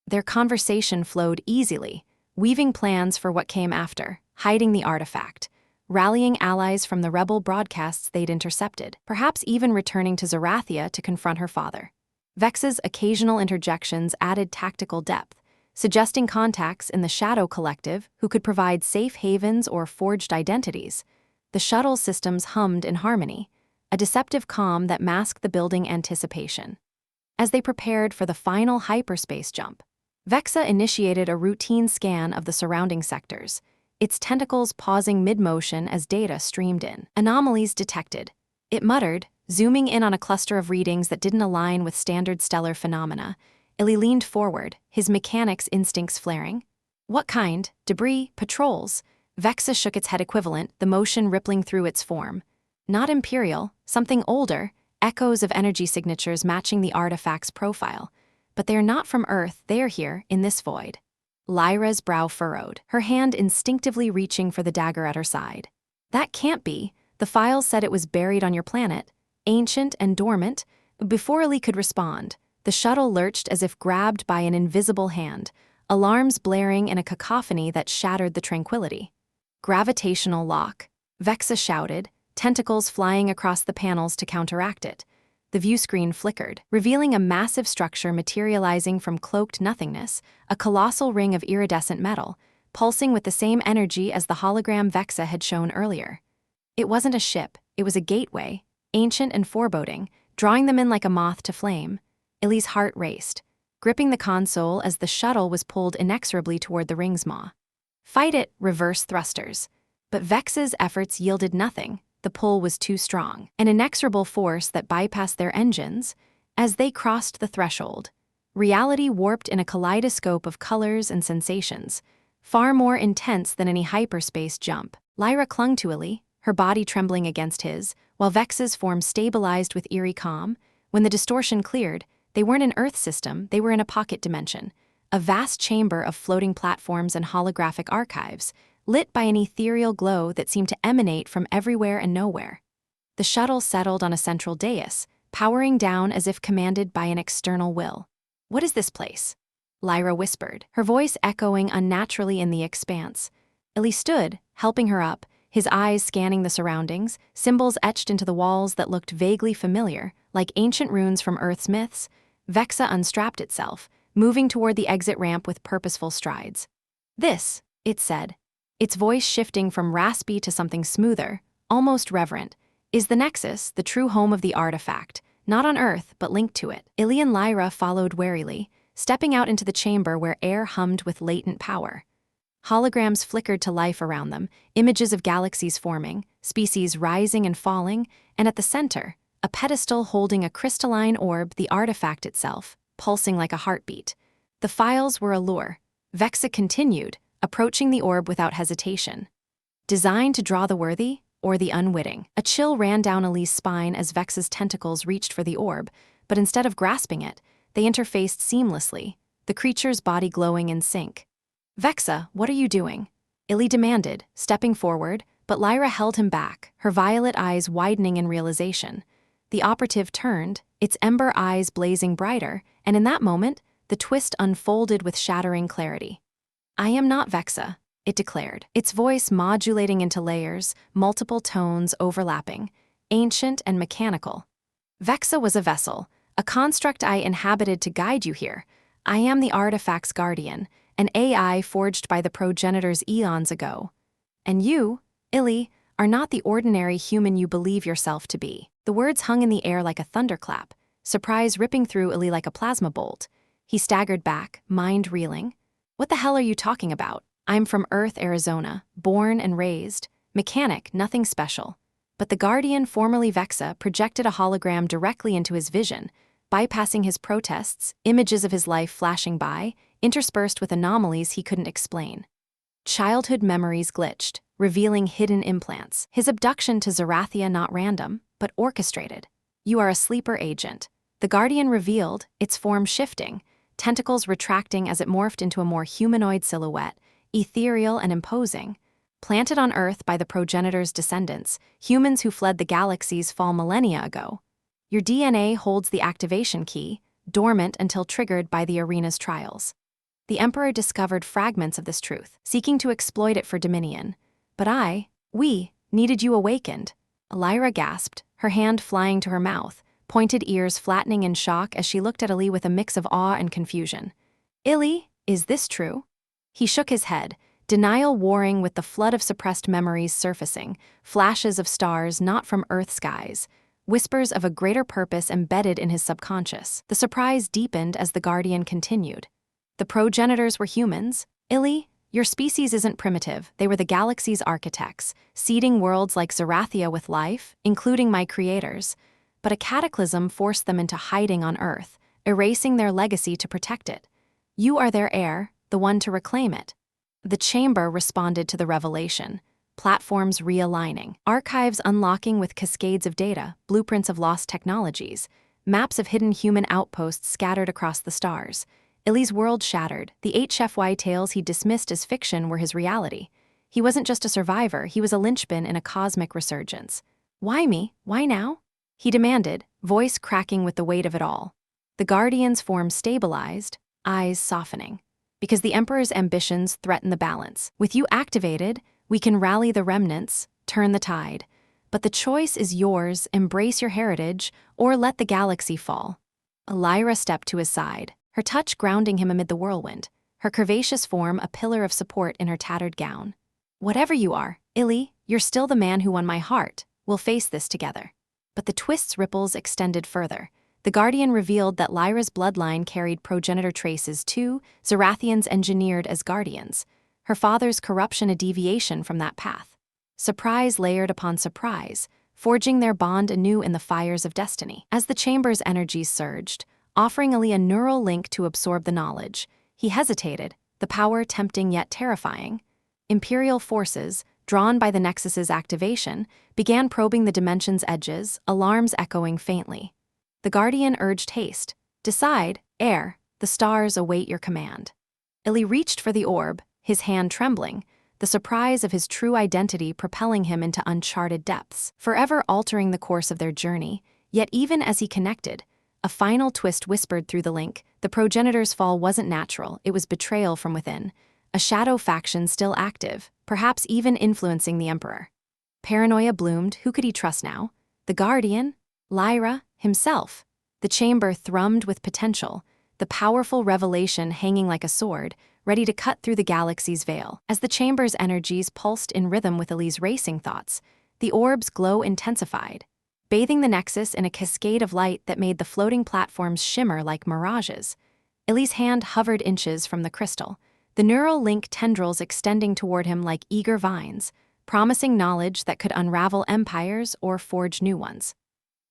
Their conversation flowed easily, weaving plans for what came after, hiding the artifact, rallying allies from the rebel broadcasts they'd intercepted, perhaps even returning to Zerathia to confront her father. Vexa's occasional interjections added tactical depth, suggesting contacts in the Shadow Collective who could provide safe havens or forged identities. The shuttle systems hummed in harmony, a deceptive calm that masked the building anticipation. As they prepared for the final hyperspace jump, Vexa initiated a routine scan of the surrounding sectors, its tentacles pausing mid-motion as data streamed in. Anomalies detected, it muttered, zooming in on a cluster of readings that didn't align with standard stellar phenomena. Illy leaned forward, his mechanics instincts flaring. What kind? Debris? Patrols? Vexa shook its head equivalent, the motion rippling through its form. Not Imperial, something older, echoes of energy signatures matching the artifact's profile. But they're not from Earth, they're here, in this void. Lyra's brow furrowed, her hand instinctively reaching for the dagger at her side. That can't be. The files said it was buried on your planet, ancient and dormant. Before Illy could respond, the shuttle lurched as if grabbed by an invisible hand, alarms blaring in a cacophony that shattered the tranquility. Gravitational lock, Vexa shouted, tentacles flying across the panels to counteract it. The view screen flickered, revealing a massive structure materializing from cloaked nothingness, a colossal ring of iridescent metal, pulsing with the same energy as the hologram Vexa had shown earlier. It wasn't a ship, it was a gateway, ancient and foreboding, drawing them in like a moth to flame. Ellie's heart raced, gripping the console as the shuttle was pulled inexorably toward the ring's maw. Fight it, reverse thrusters. But Vex's efforts yielded nothing. The pull was too strong, an inexorable force that bypassed their engines. As they crossed the threshold, reality warped in a kaleidoscope of colors and sensations, far more intense than any hyperspace jump. Lyra clung to Ellie, her body trembling against his, while Vex's form stabilized with eerie calm. When the distortion cleared, they weren't an Earth system, they were in a pocket dimension, a vast chamber of floating platforms and holographic archives, lit by an ethereal glow that seemed to emanate from everywhere and nowhere. The shuttle settled on a central dais, powering down as if commanded by an external will. "What is this place?" Lyra whispered, her voice echoing unnaturally in the expanse. Ellie stood, helping her up, his eyes scanning the surroundings, symbols etched into the walls that looked vaguely familiar, like ancient runes from Earth's myths. Vexa unstrapped itself, moving toward the exit ramp with purposeful strides. "This," it said, its voice shifting from raspy to something smoother, almost reverent, "is the Nexus, the true home of the artifact, not on Earth, but linked to it." Illy and Lyra followed warily, stepping out into the chamber where air hummed with latent power. Holograms flickered to life around them, images of galaxies forming, species rising and falling, and at the center, a pedestal holding a crystalline orb, the artifact itself, pulsing like a heartbeat. The files were a lure. Vexa continued, approaching the orb without hesitation. Designed to draw the worthy or the unwitting. A chill ran down Ellie's spine as Vex's tentacles reached for the orb, but instead of grasping it, they interfaced seamlessly, the creature's body glowing in sync. "Vexa, what are you doing?" Illy demanded, stepping forward, but Lyra held him back, her violet eyes widening in realization. The operative turned, its ember eyes blazing brighter, and in that moment, the twist unfolded with shattering clarity. "I am not Vexa," it declared, its voice modulating into layers, multiple tones overlapping, ancient and mechanical. "Vexa was a vessel, a construct I inhabited to guide you here. I am the artifact's guardian, an AI forged by the Progenitors eons ago. And you, Illy, are not the ordinary human you believe yourself to be." The words hung in the air like a thunderclap, surprise ripping through Illy like a plasma bolt. He staggered back, mind reeling. "What the hell are you talking about? I'm from Earth, Arizona, born and raised, mechanic, nothing special." But the Guardian, formerly Vexa, projected a hologram directly into his vision, bypassing his protests, images of his life flashing by, interspersed with anomalies he couldn't explain. Childhood memories glitched, revealing hidden implants. His abduction to Zerathia not random, but orchestrated. "You are a sleeper agent," the Guardian revealed, its form shifting, tentacles retracting as it morphed into a more humanoid silhouette, ethereal and imposing. "Planted on Earth by the Progenitors' descendants, humans who fled the galaxy's fall millennia ago. Your DNA holds the activation key, dormant until triggered by the arena's trials." The Emperor discovered fragments of this truth, seeking to exploit it for dominion. "But we, needed you awakened." Lyra gasped, her hand flying to her mouth, pointed ears flattening in shock as she looked at Illy with a mix of awe and confusion. "Illy, is this true?" He shook his head, denial warring with the flood of suppressed memories surfacing, flashes of stars not from Earth skies, whispers of a greater purpose embedded in his subconscious. The surprise deepened as the Guardian continued. "The Progenitors were humans. Illy, your species isn't primitive, they were the galaxy's architects, seeding worlds like Zerathia with life, including my creators. But a cataclysm forced them into hiding on Earth, erasing their legacy to protect it. You are their heir, the one to reclaim it." The chamber responded to the revelation, platforms realigning, archives unlocking with cascades of data, blueprints of lost technologies, maps of hidden human outposts scattered across the stars. Illy's world shattered, the HFY tales he dismissed as fiction were his reality. He wasn't just a survivor, he was a linchpin in a cosmic resurgence. "Why me? Why now?" he demanded, voice cracking with the weight of it all. The Guardian's form stabilized, eyes softening. "Because the Emperor's ambitions threaten the balance. With you activated, we can rally the remnants, turn the tide. But the choice is yours: embrace your heritage, or let the galaxy fall. Lyra stepped to his side, her touch grounding him amid the whirlwind, her curvaceous form a pillar of support in her tattered gown. Whatever you are, Illy, you're still the man who won my heart. We'll face this together. But the twist's ripples extended further. The Guardian revealed that Lyra's bloodline carried progenitor traces too, Zerathians engineered as guardians. Her father's corruption a deviation from that path. Surprise layered upon surprise, forging their bond anew in the fires of destiny. As the chamber's energies surged, offering Illy a neural link to absorb the knowledge, he hesitated, the power tempting yet terrifying. Imperial forces, drawn by the Nexus's activation, began probing the dimension's edges, alarms echoing faintly. The Guardian urged haste. Decide, heir, the stars await your command. Illy reached for the orb, his hand trembling, the surprise of his true identity propelling him into uncharted depths, forever altering the course of their journey. Yet even as he connected, a final twist whispered through the link. The Progenitors' fall wasn't natural, it was betrayal from within. A shadow faction still active, perhaps even influencing the Emperor. Paranoia bloomed. Who could he trust now? The Guardian? Lyra? Himself? The chamber thrummed with potential, the powerful revelation hanging like a sword, ready to cut through the galaxy's veil. As the chamber's energies pulsed in rhythm with Illy's racing thoughts, the orb's glow intensified, bathing the Nexus in a cascade of light that made the floating platforms shimmer like mirages. Illy's hand hovered inches from the crystal, the neural link tendrils extending toward him like eager vines, promising knowledge that could unravel empires or forge new ones.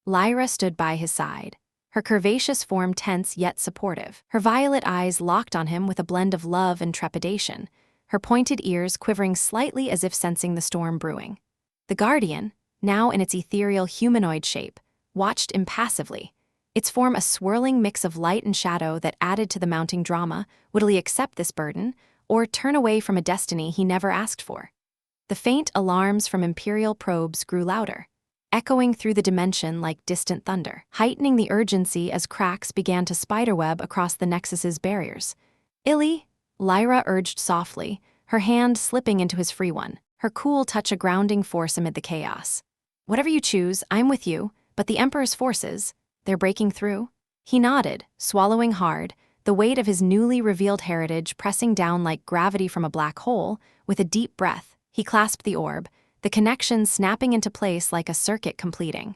Lyra stood by his side, her curvaceous form tense yet supportive, her violet eyes locked on him with a blend of love and trepidation, her pointed ears quivering slightly as if sensing the storm brewing. The Guardian, now in its ethereal humanoid shape, watched impassively, its form a swirling mix of light and shadow that added to the mounting drama. Would he accept this burden, or turn away from a destiny he never asked for? The faint alarms from Imperial probes grew louder, echoing through the dimension like distant thunder, heightening the urgency as cracks began to spiderweb across the Nexus's barriers. Illy, Lyra urged softly, her hand slipping into his free one, her cool touch a grounding force amid the chaos. Whatever you choose, I'm with you, but the Emperor's forces, they're breaking through? He nodded, swallowing hard, the weight of his newly revealed heritage pressing down like gravity from a black hole. With a deep breath, he clasped the orb, the connection snapping into place like a circuit completing.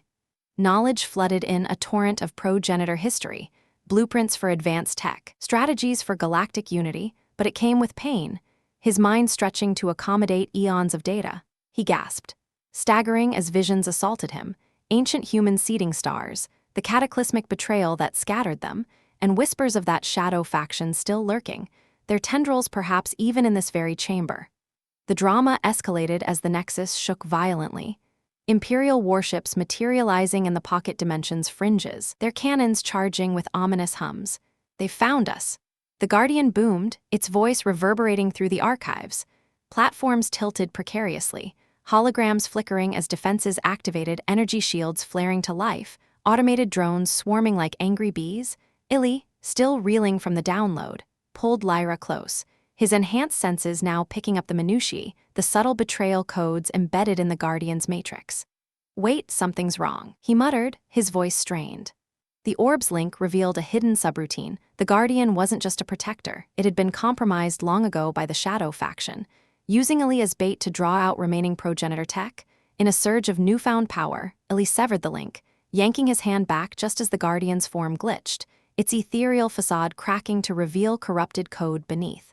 Knowledge flooded in a torrent of progenitor history, blueprints for advanced tech, strategies for galactic unity, but it came with pain, his mind stretching to accommodate eons of data. He gasped, staggering as visions assaulted him, ancient human seeding stars, the cataclysmic betrayal that scattered them, and whispers of that shadow faction still lurking, their tendrils perhaps even in this very chamber. The drama escalated as the Nexus shook violently, Imperial warships materializing in the pocket dimension's fringes, their cannons charging with ominous hums. They found us. The Guardian boomed, its voice reverberating through the archives. Platforms tilted precariously, holograms flickering as defenses activated, energy shields flaring to life, automated drones swarming like angry bees. Illy, still reeling from the download, pulled Lyra close, his enhanced senses now picking up the minutiae, the subtle betrayal codes embedded in the Guardian's matrix. Wait, something's wrong, he muttered, his voice strained. The orb's link revealed a hidden subroutine. The Guardian wasn't just a protector, it had been compromised long ago by the Shadow faction. Using Illy as bait to draw out remaining progenitor tech, in a surge of newfound power, Illy severed the link, yanking his hand back just as the Guardian's form glitched, its ethereal facade cracking to reveal corrupted code beneath.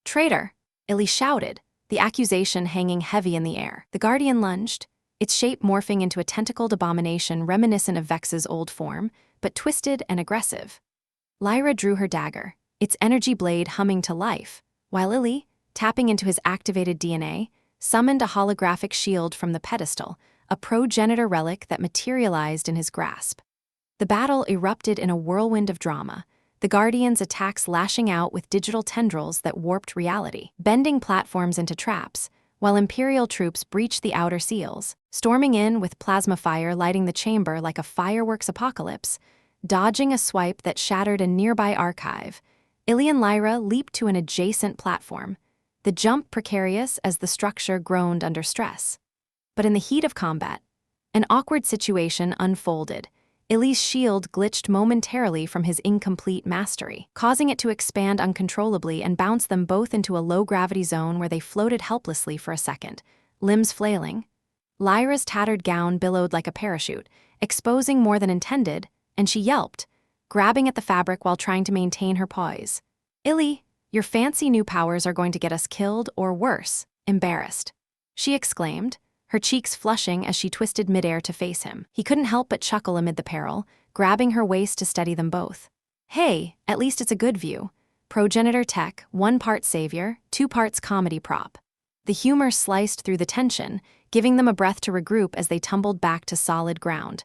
Traitor! Illy shouted, the accusation hanging heavy in the air. The Guardian lunged, its shape morphing into a tentacled abomination reminiscent of Vex's old form, but twisted and aggressive. Lyra drew her dagger, its energy blade humming to life, while Illy, tapping into his activated DNA, summoned a holographic shield from the pedestal, a progenitor relic that materialized in his grasp. The battle erupted in a whirlwind of drama, the Guardian's attacks lashing out with digital tendrils that warped reality, bending platforms into traps, while Imperial troops breached the outer seals, storming in with plasma fire lighting the chamber like a fireworks apocalypse. Dodging a swipe that shattered a nearby archive, Illy and Lyra leaped to an adjacent platform, the jump precarious as the structure groaned under stress. But in the heat of combat, An awkward situation unfolded. Illy's shield glitched momentarily from his incomplete mastery, causing it to expand uncontrollably and bounce them both into a low-gravity zone where they floated helplessly for a second, limbs flailing. Lyra's tattered gown billowed like a parachute, exposing more than intended, and she yelped, grabbing at the fabric while trying to maintain her poise. "Illy, your fancy new powers are going to get us killed or worse, embarrassed," she exclaimed, her cheeks flushing as she twisted midair to face him. He couldn't help but chuckle amid the peril, grabbing her waist to steady them both. "Hey, at least it's a good view. Progenitor tech, 1 part savior, 2 parts comedy prop." The humor sliced through the tension, giving them a breath to regroup as they tumbled back to solid ground.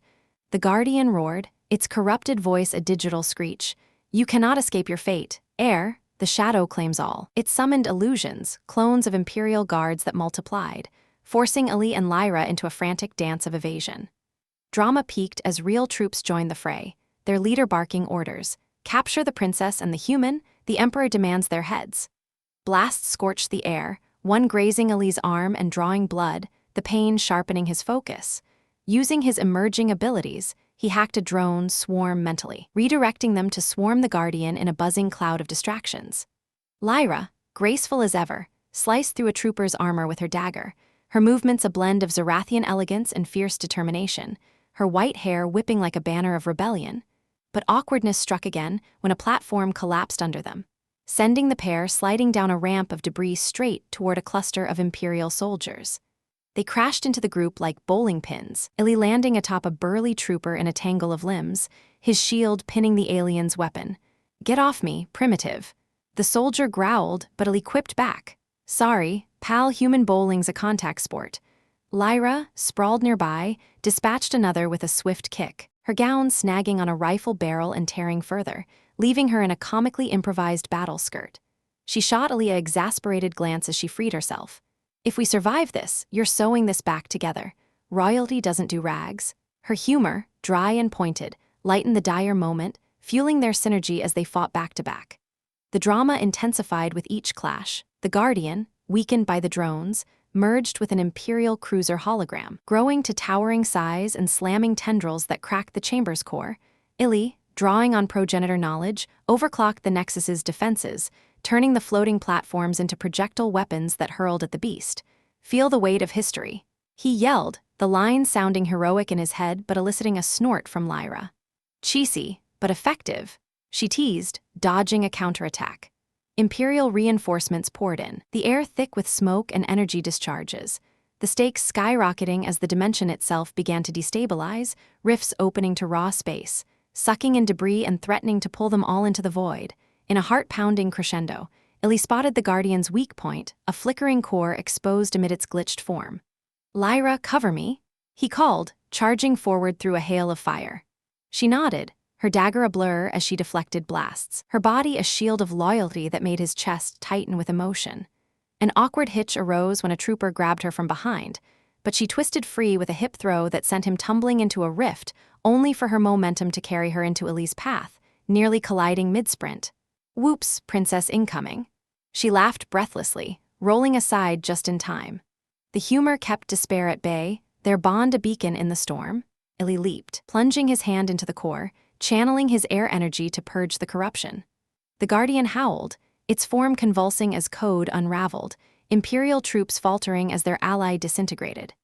The Guardian roared, its corrupted voice a digital screech. "You cannot escape your fate. Air, the shadow claims all." It summoned illusions, clones of Imperial guards that multiplied, forcing Illy and Lyra into a frantic dance of evasion. Drama peaked as real troops joined the fray, their leader barking orders. "Capture the princess and the human, the Emperor demands their heads." Blasts scorched the air, one grazing Illy's arm and drawing blood, the pain sharpening his focus. Using his emerging abilities, he hacked a drone swarm mentally, redirecting them to swarm the Guardian in a buzzing cloud of distractions. Lyra, graceful as ever, sliced through a trooper's armor with her dagger, her movements a blend of Zerathian elegance and fierce determination, her white hair whipping like a banner of rebellion. But awkwardness struck again when a platform collapsed under them, sending the pair sliding down a ramp of debris straight toward a cluster of Imperial soldiers. They crashed into the group like bowling pins, Illy landing atop a burly trooper in a tangle of limbs, his shield pinning the alien's weapon. "Get off me, primitive." The soldier growled, but Illy quipped back. "Sorry, pal, human bowling's a contact sport." Lyra, sprawled nearby, dispatched another with a swift kick, her gown snagging on a rifle barrel and tearing further, leaving her in a comically improvised battle skirt. She shot Illy an exasperated glance as she freed herself. "If we survive this, you're sewing this back together. Royalty doesn't do rags." Her humor, dry and pointed, lightened the dire moment, fueling their synergy as they fought back to back. The drama intensified with each clash. The Guardian, weakened by the drones, merged with an Imperial cruiser hologram, growing to towering size and slamming tendrils that cracked the chamber's core. Illy, drawing on progenitor knowledge, overclocked the Nexus's defenses, turning the floating platforms into projectile weapons that hurled at the beast. "Feel the weight of history," he yelled, the lines sounding heroic in his head but eliciting a snort from Lyra. "Cheesy, but effective," she teased, dodging a counterattack. Imperial reinforcements poured in, the air thick with smoke and energy discharges, the stakes skyrocketing as the dimension itself began to destabilize, rifts opening to raw space, sucking in debris and threatening to pull them all into the void. In a heart-pounding crescendo, Illy spotted the Guardian's weak point, a flickering core exposed amid its glitched form. "Lyra, cover me," he called, charging forward through a hail of fire. She nodded, her dagger a blur as she deflected blasts, her body a shield of loyalty that made his chest tighten with emotion. An awkward hitch arose when a trooper grabbed her from behind, but she twisted free with a hip throw that sent him tumbling into a rift, only for her momentum to carry her into Illy's path, nearly colliding mid-sprint. "Whoops, princess incoming." She laughed breathlessly, rolling aside just in time. The humor kept despair at bay, their bond a beacon in the storm. Illy leaped, plunging his hand into the core, channeling his air energy to purge the corruption. The Guardian howled, its form convulsing as code unraveled, Imperial troops faltering as their ally disintegrated.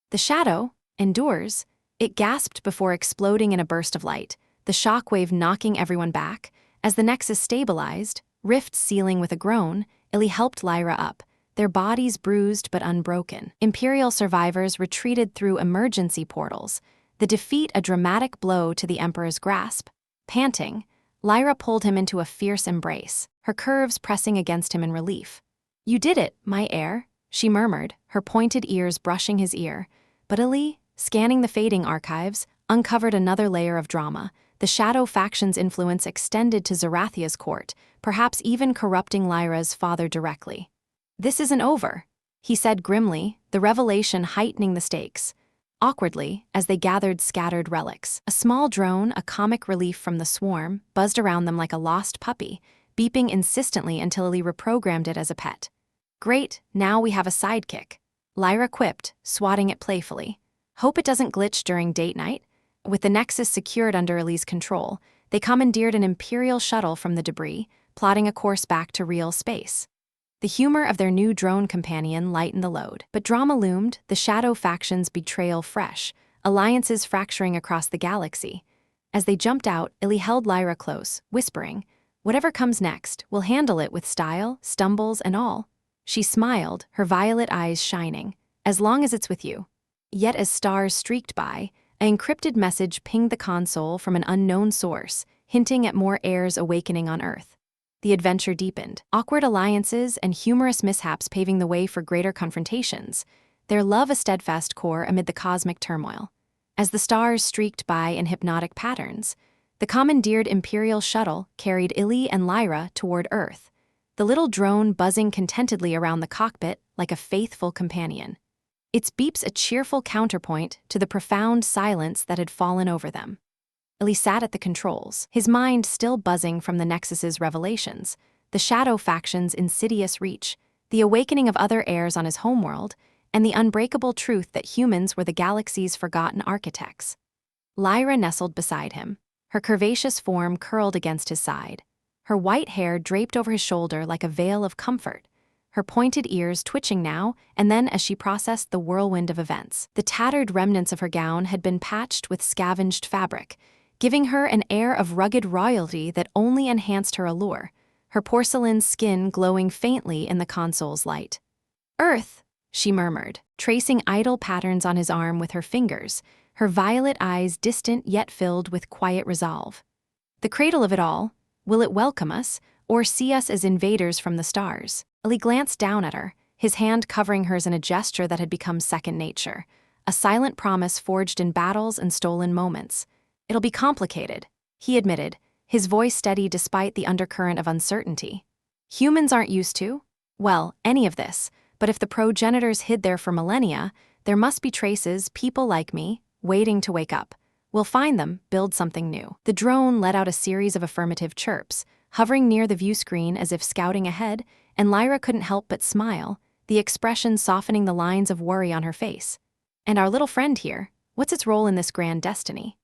"The shadow endures," it gasped before exploding in a burst of light, the shockwave knocking everyone back. As the Nexus stabilized, rift sealing with a groan, Illy helped Lyra up, their bodies bruised but unbroken. Imperial survivors retreated through emergency portals, the defeat a dramatic blow to the Emperor's grasp. Panting, Lyra pulled him into a fierce embrace, her curves pressing against him in relief. "You did it, my heir," she murmured, her pointed ears brushing his ear. But Illy, scanning the fading archives, uncovered another layer of drama. The Shadow faction's influence extended to Zerathia's court, perhaps even corrupting Lyra's father directly. "This isn't over," he said grimly, the revelation heightening the stakes. Awkwardly, as they gathered scattered relics, a small drone, a comic relief from the swarm, buzzed around them like a lost puppy, beeping insistently until Illy reprogrammed it as a pet. "Great, now we have a sidekick," Lyra quipped, swatting it playfully. Hope it doesn't glitch during date night. With the Nexus secured under Illy's control, they commandeered an Imperial shuttle from the debris, plotting a course back to real space. The humor of their new drone companion lightened the load. But drama loomed, the Shadow faction's betrayal fresh, alliances fracturing across the galaxy. As they jumped out, Illy held Lyra close, whispering, "Whatever comes next, we'll handle it with style, stumbles, and all." She smiled, her violet eyes shining. "As long as it's with you." Yet as stars streaked by, an encrypted message pinged the console from an unknown source, hinting at more heirs awakening on Earth. The adventure deepened, awkward alliances and humorous mishaps paving the way for greater confrontations, their love a steadfast core amid the cosmic turmoil. As the stars streaked by in hypnotic patterns, the commandeered Imperial shuttle carried Illy and Lyra toward Earth, the little drone buzzing contentedly around the cockpit like a faithful companion. Its beeps a cheerful counterpoint to the profound silence that had fallen over them. Illy sat at the controls, his mind still buzzing from the Nexus's revelations, the Shadow faction's insidious reach, the awakening of other heirs on his homeworld, and the unbreakable truth that humans were the galaxy's forgotten architects. Lyra nestled beside him, her curvaceous form curled against his side, her white hair draped over his shoulder like a veil of comfort, her pointed ears twitching now and then as she processed the whirlwind of events. The tattered remnants of her gown had been patched with scavenged fabric, giving her an air of rugged royalty that only enhanced her allure, her porcelain skin glowing faintly in the console's light. "Earth," she murmured, tracing idle patterns on his arm with her fingers, her violet eyes distant yet filled with quiet resolve. "The cradle of it all, will it welcome us, or see us as invaders from the stars?" Illy glanced down at her, his hand covering hers in a gesture that had become second nature, a silent promise forged in battles and stolen moments. "It'll be complicated," he admitted, his voice steady despite the undercurrent of uncertainty. "Humans aren't used to, well, any of this, but if the progenitors hid there for millennia, there must be traces, people like me, waiting to wake up. We'll find them, build something new." The drone let out a series of affirmative chirps, hovering near the view screen as if scouting ahead, and Lyra couldn't help but smile, the expression softening the lines of worry on her face. "And our little friend here, what's its role in this grand destiny?"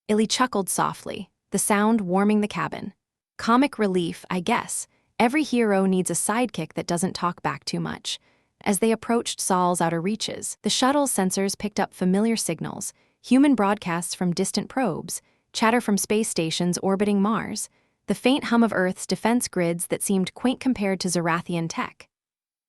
Illy chuckled softly, the sound warming the cabin. "Comic relief, I guess. Every hero needs a sidekick that doesn't talk back too much." As they approached Sol's outer reaches, the shuttle's sensors picked up familiar signals, human broadcasts from distant probes, chatter from space stations orbiting Mars, the faint hum of Earth's defense grids that seemed quaint compared to Zerathian tech.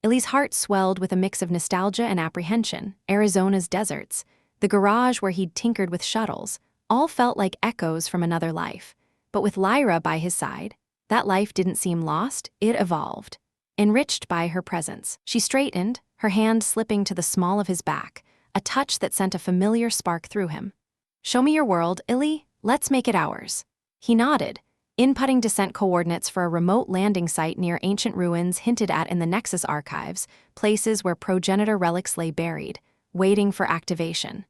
Illy's heart swelled with a mix of nostalgia and apprehension. Arizona's deserts, the garage where he'd tinkered with shuttles, all felt like echoes from another life. But with Lyra by his side, that life didn't seem lost, it evolved. Enriched by her presence, she straightened, her hand slipping to the small of his back, a touch that sent a familiar spark through him. "Show me your world, Illy. Let's make it ours." He nodded, inputting descent coordinates for a remote landing site near ancient ruins hinted at in the Nexus archives, places where progenitor relics lay buried, waiting for activation.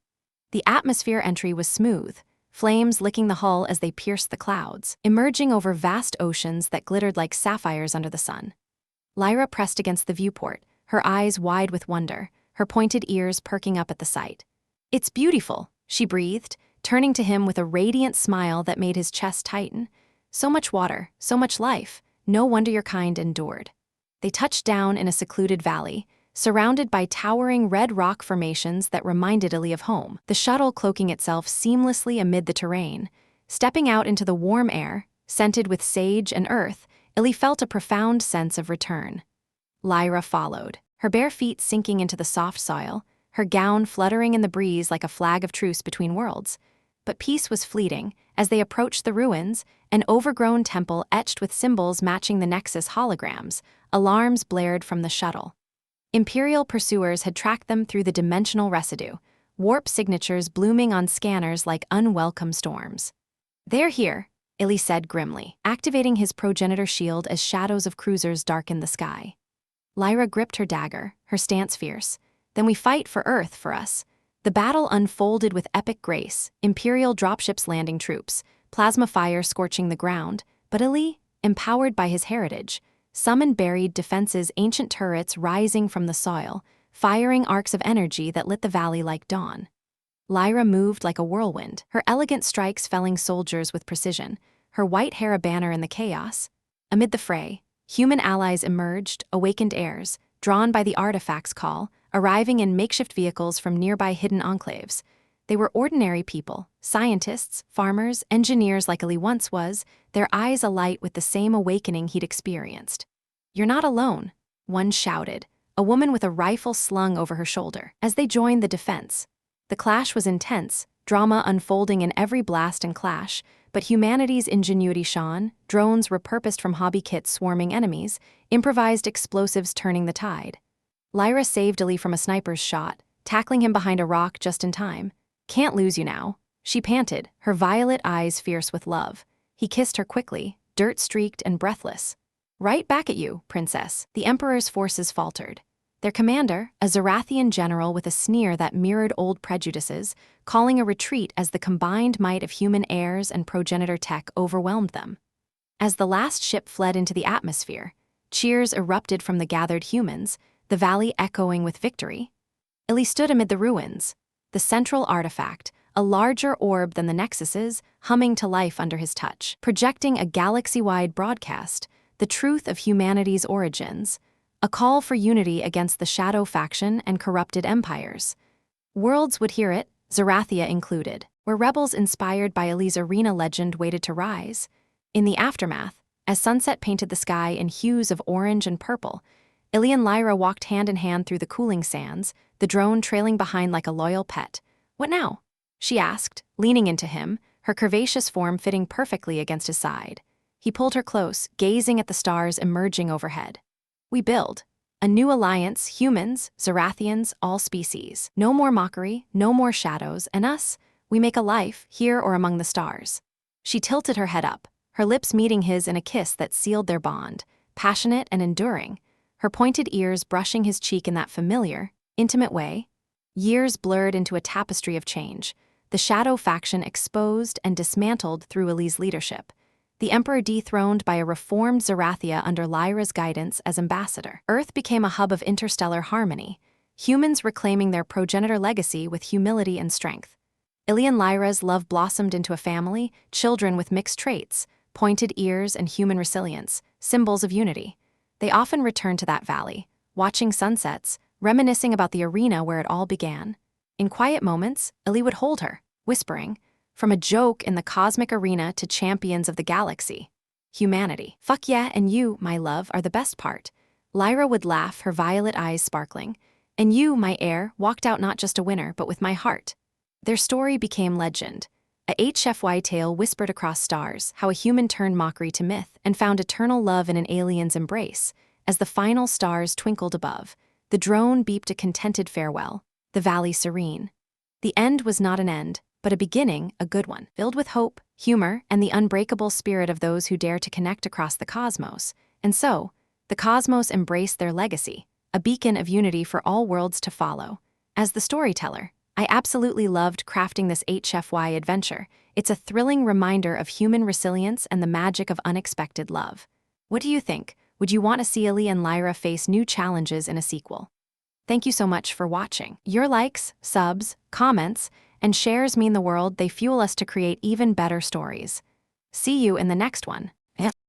The atmosphere entry was smooth, flames licking the hull as they pierced the clouds, emerging over vast oceans that glittered like sapphires under the sun. Lyra pressed against the viewport, her eyes wide with wonder, her pointed ears perking up at the sight. "It's beautiful," she breathed, turning to him with a radiant smile that made his chest tighten. "So much water, so much life, no wonder your kind endured." They touched down in a secluded valley, surrounded by towering red rock formations that reminded Illy of home, the shuttle cloaking itself seamlessly amid the terrain. Stepping out into the warm air, scented with sage and earth, Illy felt a profound sense of return. Lyra followed, her bare feet sinking into the soft soil, her gown fluttering in the breeze like a flag of truce between worlds. But peace was fleeting. As they approached the ruins, an overgrown temple etched with symbols matching the Nexus holograms, alarms blared from the shuttle. Imperial pursuers had tracked them through the dimensional residue, warp signatures blooming on scanners like unwelcome storms. "They're here," Illy said grimly, activating his progenitor shield as shadows of cruisers darkened the sky. Lyra gripped her dagger, her stance fierce. "Then we fight for Earth, for us." The battle unfolded with epic grace, Imperial dropships landing troops, plasma fire scorching the ground, but Illy, empowered by his heritage, summoned buried defenses, ancient turrets rising from the soil, firing arcs of energy that lit the valley like dawn. Lyra moved like a whirlwind, her elegant strikes felling soldiers with precision, her white hair a banner in the chaos. Amid the fray, human allies emerged, awakened heirs, drawn by the artifact's call, arriving in makeshift vehicles from nearby hidden enclaves. They were ordinary people, scientists, farmers, engineers like Ali once was, their eyes alight with the same awakening he'd experienced. "You're not alone," one shouted, a woman with a rifle slung over her shoulder. As they joined the defense, the clash was intense, drama unfolding in every blast and clash, but humanity's ingenuity shone, drones repurposed from hobby kits swarming enemies, improvised explosives turning the tide. Lyra saved Ali from a sniper's shot, tackling him behind a rock just in time. "Can't lose you now," she panted, her violet eyes fierce with love. He kissed her quickly, dirt-streaked and breathless. "Right back at you, princess." The Emperor's forces faltered. Their commander, a Zerathian general with a sneer that mirrored old prejudices, calling a retreat as the combined might of human heirs and progenitor tech overwhelmed them. As the last ship fled into the atmosphere, cheers erupted from the gathered humans, the valley echoing with victory. Illy stood amid the ruins, the central artifact, a larger orb than the Nexuses, humming to life under his touch, projecting a galaxy-wide broadcast, the truth of humanity's origins, a call for unity against the Shadow faction and corrupted empires. Worlds would hear it, Zerathia included, where rebels inspired by Illy's arena legend waited to rise. In the aftermath, as sunset painted the sky in hues of orange and purple, Illy and Lyra walked hand in hand through the cooling sands, the drone trailing behind like a loyal pet. "What now?" she asked, leaning into him, her curvaceous form fitting perfectly against his side. He pulled her close, gazing at the stars emerging overhead. "We build a new alliance, humans, Zerathians, all species. No more mockery, no more shadows, and us, we make a life, here or among the stars." She tilted her head up, her lips meeting his in a kiss that sealed their bond, passionate and enduring, her pointed ears brushing his cheek in that familiar, intimate way. Years blurred into a tapestry of change, the Shadow faction exposed and dismantled through Illy's leadership, the Emperor dethroned by a reformed Zerathia under Lyra's guidance as ambassador. Earth became a hub of interstellar harmony, humans reclaiming their progenitor legacy with humility and strength. Illy and Lyra's love blossomed into a family, children with mixed traits, pointed ears and human resilience, symbols of unity. They often returned to that valley, watching sunsets, reminiscing about the arena where it all began. In quiet moments, Illy would hold her, whispering, "From a joke in the cosmic arena to champions of the galaxy. Humanity. Fuck yeah, and you, my love, are the best part." Lyra would laugh, her violet eyes sparkling. "And you, my heir, walked out not just a winner, but with my heart." Their story became legend. A HFY tale whispered across stars, how a human turned mockery to myth and found eternal love in an alien's embrace. As the final stars twinkled above, the drone beeped a contented farewell, the valley serene. The end was not an end, but a beginning, a good one, filled with hope, humor, and the unbreakable spirit of those who dare to connect across the cosmos. And so, the cosmos embraced their legacy, a beacon of unity for all worlds to follow. As the storyteller, I absolutely loved crafting this HFY adventure. It's a thrilling reminder of human resilience and the magic of unexpected love. What do you think? Would you want to see Illy and Lyra face new challenges in a sequel? Thank you so much for watching. Your likes, subs, comments, and shares mean the world. They fuel us to create even better stories. See you in the next one.